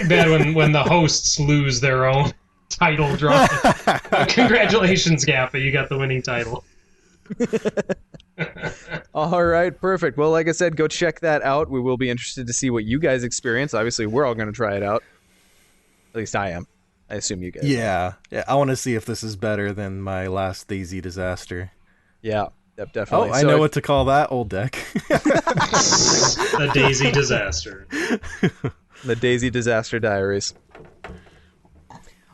Bad when the hosts lose their own title draw. Congratulations, Gaffa, you got the winning title. All right, perfect. Well, like I said, go check that out. We will be interested to see what you guys experience. Obviously, we're all going to try it out. At least I am. I assume you guys. Yeah. I want to see if this is better than my last Daisy disaster. Yeah. Yep, definitely. Oh, I know what to call that old deck. The Daisy Disaster. The Daisy Disaster Diaries.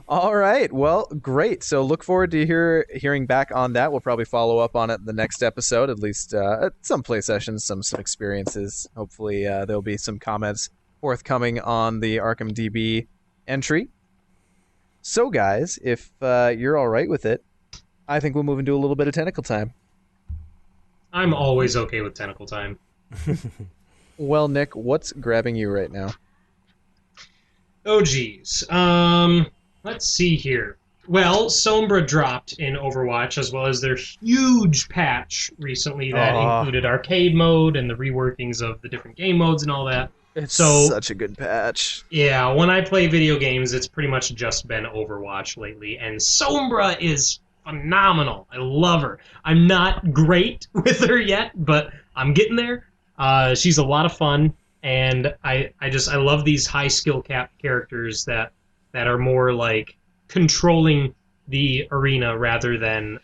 All right. Well, great. So look forward to hearing back on that. We'll probably follow up on it in the next episode, at least some play sessions, some experiences. Hopefully there'll be some comments forthcoming on the Arkham DB entry. So, guys, if you're all right with it, I think we'll move into a little bit of tentacle time. I'm always okay with tentacle time. Well, Nick, what's grabbing you right now? Oh, geez. Let's see here. Well, Sombra dropped in Overwatch, as well as their huge patch recently that included arcade mode and the reworkings of the different game modes and all that. It's such a good patch. Yeah, when I play video games, it's pretty much just been Overwatch lately, and Sombra is phenomenal. I love her. I'm not great with her yet, but I'm getting there. She's a lot of fun, and I love these high skill cap characters that are more like controlling the arena rather than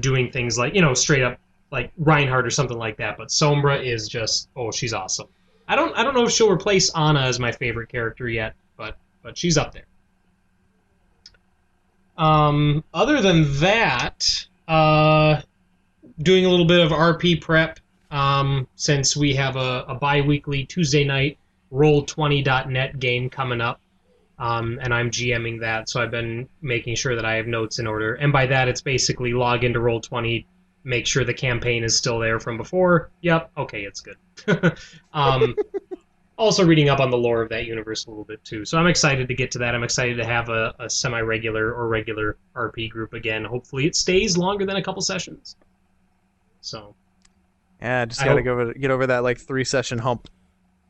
doing things like, straight up like Reinhardt or something like that. But Sombra is just, she's awesome. I don't know if she'll replace Ana as my favorite character yet, but she's up there. Other than that, doing a little bit of RP prep, since we have a bi-weekly Tuesday night Roll20.net game coming up, and I'm GMing that, so I've been making sure that I have notes in order. And by that, it's basically log into Roll20, make sure the campaign is still there from before. Yep, okay, it's good. also reading up on the lore of that universe a little bit too. So I'm excited to get to that. I'm excited to have a semi-regular or regular RP group again. Hopefully it stays longer than a couple sessions. So Yeah, just gotta get over that like 3-session hump.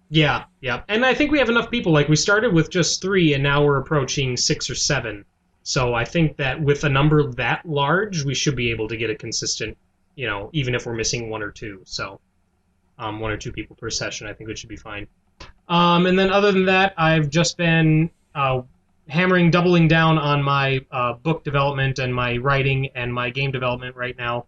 Yeah. And I think we have enough people. Like, we started with just 3, and now we're approaching 6 or 7. So I think that with a number that large, we should be able to get a consistent, even if we're missing 1 or 2. So 1 or 2 people per session, I think it should be fine. And then other than that, I've just been doubling down on my book development and my writing and my game development right now.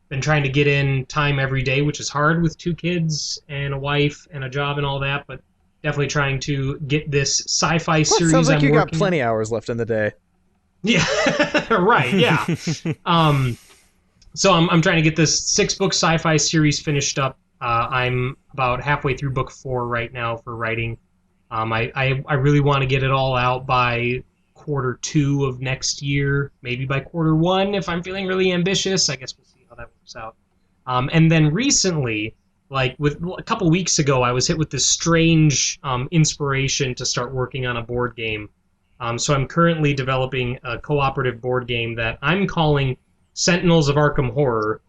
Been trying to get in time every day, which is hard with 2 kids and a wife and a job and all that, but definitely trying to get this sci-fi series. Sounds like you got plenty hours left in the day. Yeah, right. Yeah. So I'm trying to get this 6-book sci-fi series finished up. I'm about halfway through book 4 right now for writing. I really want to get it all out by Q2 of next year, maybe by Q1 if I'm feeling really ambitious. I guess we'll see how that works out. And then recently, like a couple weeks ago, I was hit with this strange inspiration to start working on a board game. So I'm currently developing a cooperative board game that I'm calling Sentinels of Arkham Horror.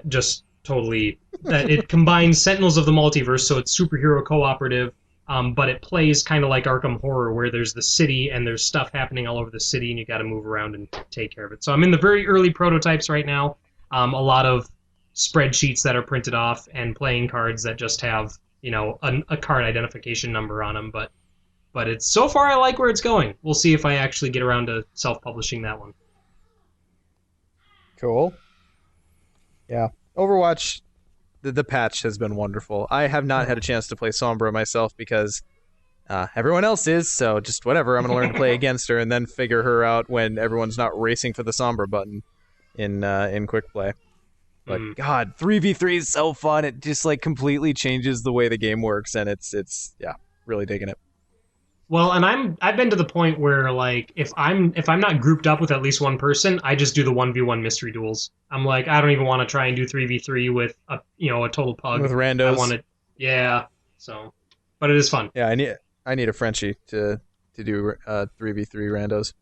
Just totally that it combines Sentinels of the Multiverse, so it's superhero cooperative, but it plays kind of like Arkham Horror, where there's the city and there's stuff happening all over the city, and you got to move around and take care of it. So I'm in the very early prototypes right now. A lot of spreadsheets that are printed off and playing cards that just have a card identification number on them, but it's so far I like where it's going. We'll see if I actually get around to self-publishing that one. Cool. Yeah. Overwatch, the patch has been wonderful. I have not had a chance to play Sombra myself because everyone else is, so just whatever. I'm going to learn to play against her and then figure her out when everyone's not racing for the Sombra button in quick play. But God, 3v3 is so fun. It just like completely changes the way the game works, and it's really digging it. Well, and I've been to the point where, like, if I'm not grouped up with at least one person, I just do the 1v1 mystery duels. I'm like, I don't even want to try and do 3v3 with a total pug with randos. I want to, yeah. So, but it is fun. Yeah, I need a Frenchie to do 3v3 randos.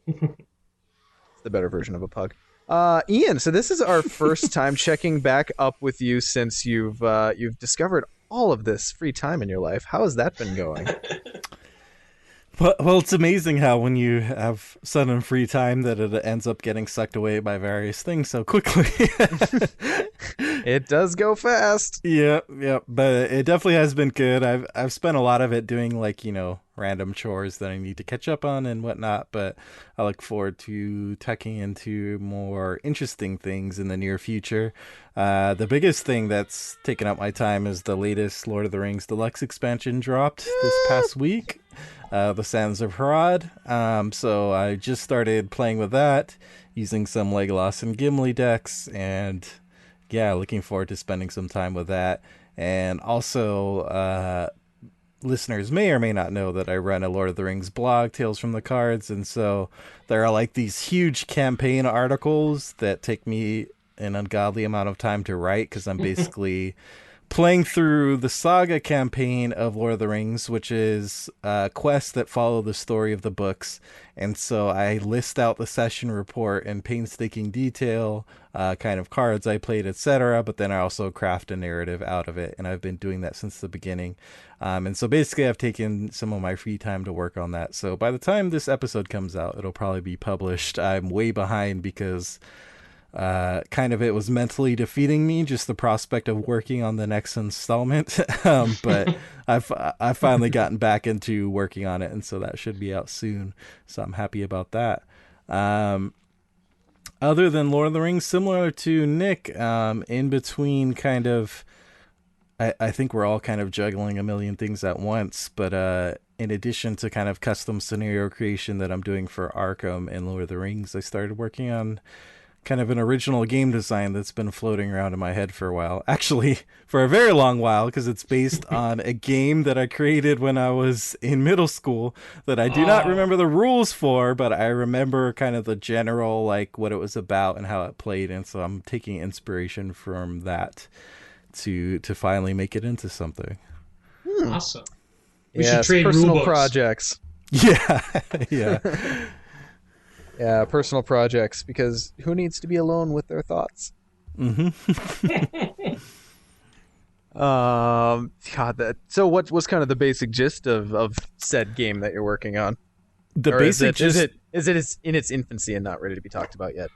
It's the better version of a pug. Ian, so this is our first time checking back up with you since you've discovered all of this free time in your life. How has that been going? Well, it's amazing how when you have sudden free time that it ends up getting sucked away by various things so quickly. It does go fast. Yeah, but it definitely has been good. I've spent a lot of it doing random chores that I need to catch up on and whatnot, but I look forward to tucking into more interesting things in the near future. The biggest thing that's taken up my time is the latest Lord of the Rings Deluxe expansion dropped this past week. The Sands of Harad. So I just started playing with that, using some Legolas and Gimli decks, and looking forward to spending some time with that. And also, listeners may or may not know that I run a Lord of the Rings blog, Tales from the Cards, and so there are like these huge campaign articles that take me an ungodly amount of time to write, because I'm basically playing through the saga campaign of Lord of the Rings, which is quests that follow the story of the books. And so I list out the session report in painstaking detail, kind of cards I played, etc. But then I also craft a narrative out of it. And I've been doing that since the beginning. And so basically I've taken some of my free time to work on that. So by the time this episode comes out, it'll probably be published. I'm way behind because it was mentally defeating me, just the prospect of working on the next installment. But I've finally gotten back into working on it, and so that should be out soon. So I'm happy about that. Other than Lord of the Rings, similar to Nick, in between I think we're all kind of juggling a million things at once, but in addition to kind of custom scenario creation that I'm doing for Arkham and Lord of the Rings, I started working on kind of an original game design that's been floating around in my head for a while. Actually, for a very long while, because it's based on a game that I created when I was in middle school that I do not remember the rules for, but I remember kind of the general, like, what it was about and how it played. And so I'm taking inspiration from that to finally make it into something. Awesome. We should Yes, trade personal rulebooks. projects. Yeah, yeah. Yeah, personal projects, because who needs to be alone with their thoughts? So what's kind of the basic gist of said game that you're working on? The Or basic is just it in its infancy and not ready to be talked about yet?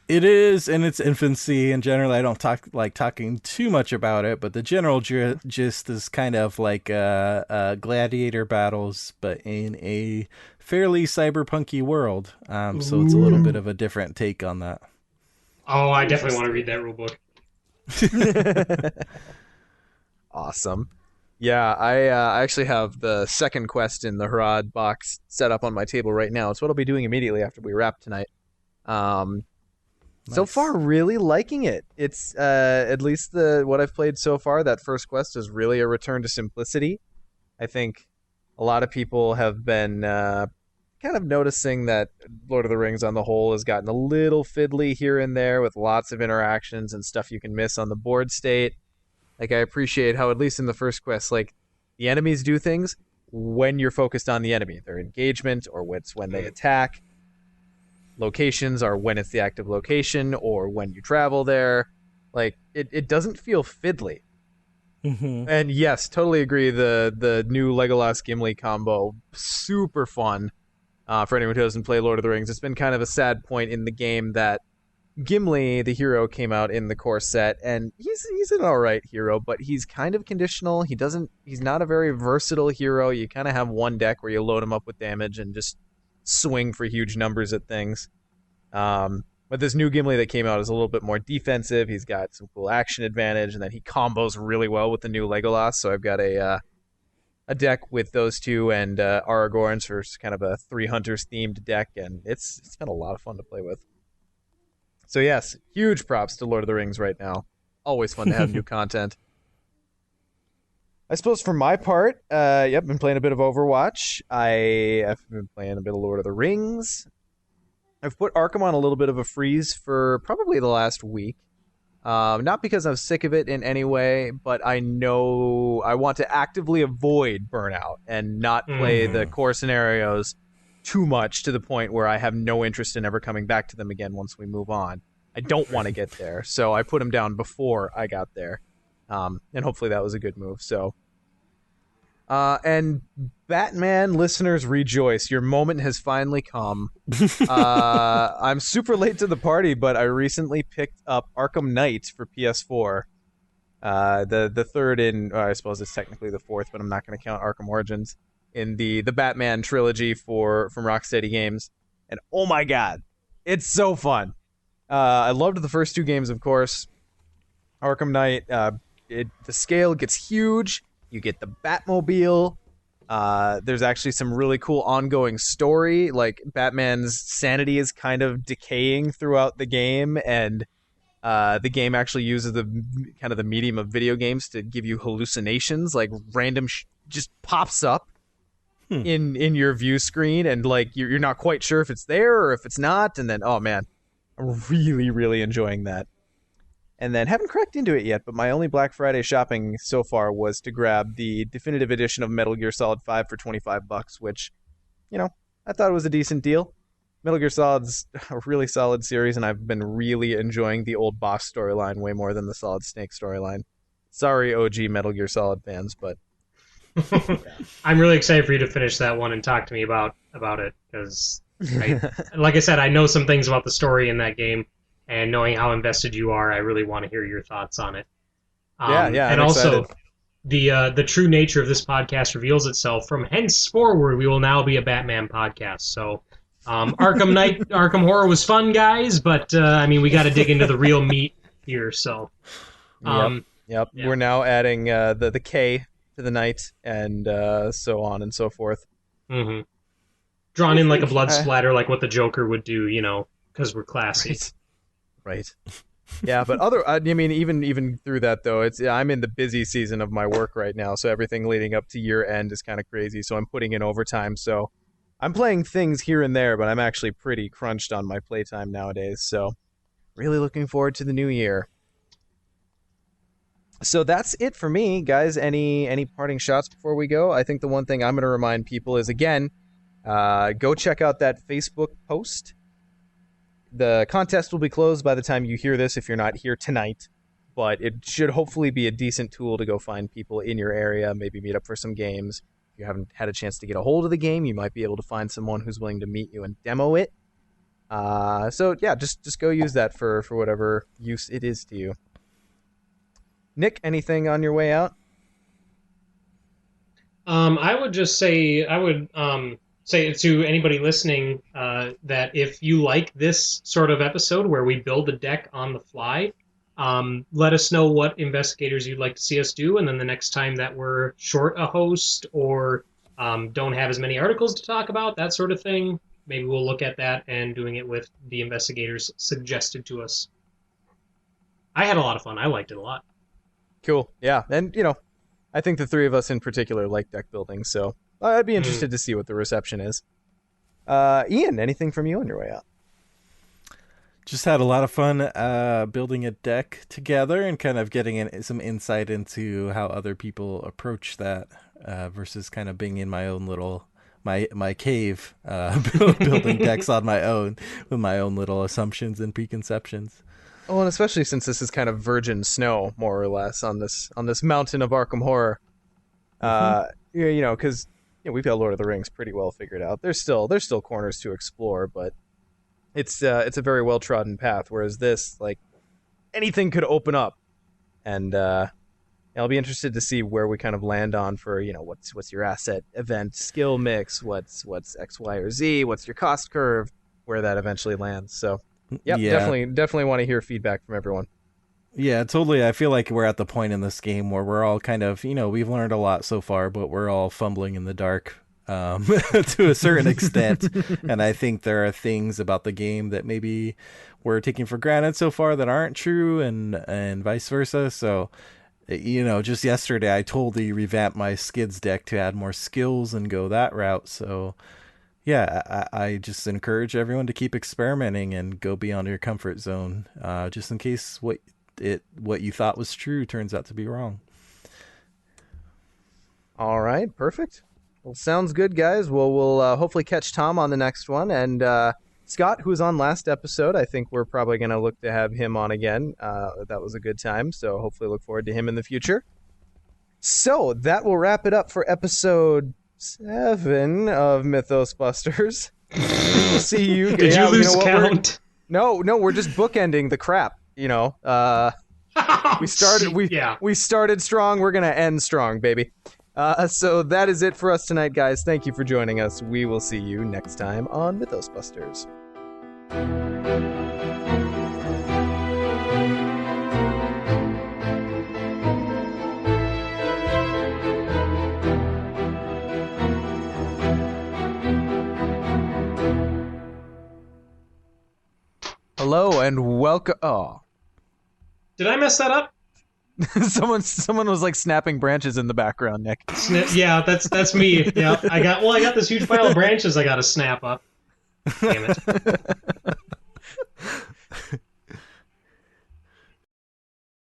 it is in its infancy, and generally I don't talking too much about it, but the general gist is kind of like gladiator battles, but in a fairly cyberpunky world. So it's a little bit of a different take on that. Oh, I definitely want to read that rulebook. Awesome. Yeah, I actually have the second quest in the Harad box set up on my table right now. It's what I'll be doing immediately after we wrap tonight. So Nice. far, really liking it. It's at least what I've played so far. That first quest is really a return to simplicity. I think a lot of people have been kind of noticing that Lord of the Rings on the whole has gotten a little fiddly here and there with lots of interactions and stuff you can miss on the board state. Like, I appreciate how, at least in the first quest, like, the enemies do things when you're focused on the enemy. Their engagement, or it's when they attack. Locations are when it's the active location, or when you travel there. Like, it doesn't feel fiddly. Mm-hmm. And yes, totally agree, the new Legolas Gimli combo, super fun for anyone who doesn't play Lord of the Rings. It's been kind of a sad point in the game that Gimli, the hero, came out in the core set, and he's an alright hero, but he's kind of conditional. He's not a very versatile hero. You kind of have one deck where you load him up with damage and just swing for huge numbers at things. But this new Gimli that came out is a little bit more defensive. He's got some cool action advantage, and then he combos really well with the new Legolas. So I've got a deck with those two and Aragorn's for kind of a three hunters themed deck, and it's been a lot of fun to play with. So yes, huge props to Lord of the Rings right now. Always fun to have new content. I suppose for my part, been playing a bit of Overwatch. I've been playing a bit of Lord of the Rings. I've put Arkham on a little bit of a freeze for probably the last week. Not because I'm sick of it in any way, but I know I want to actively avoid burnout and not play the core scenarios too much to the point where I have no interest in ever coming back to them again once we move on. I don't want to get there, so I put them down before I got there. And hopefully that was a good move. So, and Batman listeners rejoice. Your moment has finally come. I'm super late to the party, but I recently picked up Arkham Knight for PS4. The third in, I suppose it's technically the fourth, but I'm not going to count Arkham Origins, in the Batman trilogy from Rocksteady Games. And oh my god, it's so fun. I loved the first two games, of course. Arkham Knight, the scale gets huge. You get the Batmobile. There's actually some really cool ongoing story. Like, Batman's sanity is kind of decaying throughout the game, and the game actually uses the medium of video games to give you hallucinations. Like, random just pops up in your view screen, and like you're not quite sure if it's there or if it's not. And then, oh man, I'm really, really enjoying that. And then, haven't cracked into it yet, but my only Black Friday shopping so far was to grab the definitive edition of Metal Gear Solid 5 for $25, which, I thought it was a decent deal. Metal Gear Solid's a really solid series, and I've been really enjoying the old boss storyline way more than the Solid Snake storyline. Sorry, OG Metal Gear Solid fans, but I'm really excited for you to finish that one and talk to me about it, because, like I said, I know some things about the story in that game. And knowing how invested you are, I really want to hear your thoughts on it. And I'm also, the true nature of this podcast reveals itself. From henceforward, we will now be a Batman podcast. So, Arkham Knight, Arkham Horror was fun, guys, but we got to dig into the real meat here. So, Yep. Yeah. We're now adding the K to the night, and so on and so forth. Mm-hmm. Drawn in like a blood splatter, like what the Joker would do, because we're classy. Right. Yeah, but even through that though, I'm in the busy season of my work right now, so everything leading up to year end is kind of crazy. So I'm putting in overtime. So I'm playing things here and there, but I'm actually pretty crunched on my playtime nowadays. So really looking forward to the new year. So that's it for me, guys. Any parting shots before we go? I think the one thing I'm going to remind people is, again, go check out that Facebook post. The contest will be closed by the time you hear this if you're not here tonight, but it should hopefully be a decent tool to go find people in your area, maybe meet up for some games. If you haven't had a chance to get a hold of the game, you might be able to find someone who's willing to meet you and demo it. So yeah, just go use that for whatever use it is to you. Nick, anything on your way out? I would just say, say to anybody listening that if you like this sort of episode where we build a deck on the fly, let us know what investigators you'd like to see us do, and then the next time that we're short a host or don't have as many articles to talk about, that sort of thing, maybe we'll look at that and doing it with the investigators suggested to us. I had a lot of fun. I liked it a lot. Cool. Yeah. And, I think the three of us in particular like deck building, so I'd be interested to see what the reception is. Ian, anything from you on your way out? Just had a lot of fun building a deck together and kind of getting some insight into how other people approach that versus kind of being in my own little my cave building decks on my own with my own little assumptions and preconceptions. Oh, and especially since this is kind of virgin snow, more or less, on this mountain of Arkham Horror. Because we've got Lord of the Rings pretty well figured out. There's still corners to explore, but it's a very well trodden path. Whereas this, like, anything could open up, and I'll be interested to see where we kind of land on for what's your asset event skill mix, what's X, Y, or Z, what's your cost curve, where that eventually lands. So. Yep, yeah. Definitely want to hear feedback from everyone. Yeah, totally. I feel like we're at the point in this game where we're all kind of, we've learned a lot so far, but we're all fumbling in the dark to a certain extent. And I think there are things about the game that maybe we're taking for granted so far that aren't true, and vice versa. So, just yesterday I totally revamped my Skids deck to add more skills and go that route. So, yeah, I just encourage everyone to keep experimenting and go beyond your comfort zone, just in case what you thought was true turns out to be wrong. All right, perfect. Well, sounds good, guys. Well, we'll hopefully catch Tom on the next one, and Scott, who was on last episode, I think we're probably going to look to have him on again. That was a good time, so hopefully look forward to him in the future. So that will wrap it up for episode 7 of Mythos Busters. We'll see you. Did you lose count? No, we're just bookending the crap. We started strong. We're gonna end strong, baby. So that is it for us tonight, guys. Thank you for joining us. We will see you next time on Mythos Busters. Hello and welcome. Oh, did I mess that up? Someone was like snapping branches in the background, Nick. Yeah, that's me. Yeah, I got this huge pile of branches I got to snap up. Damn it.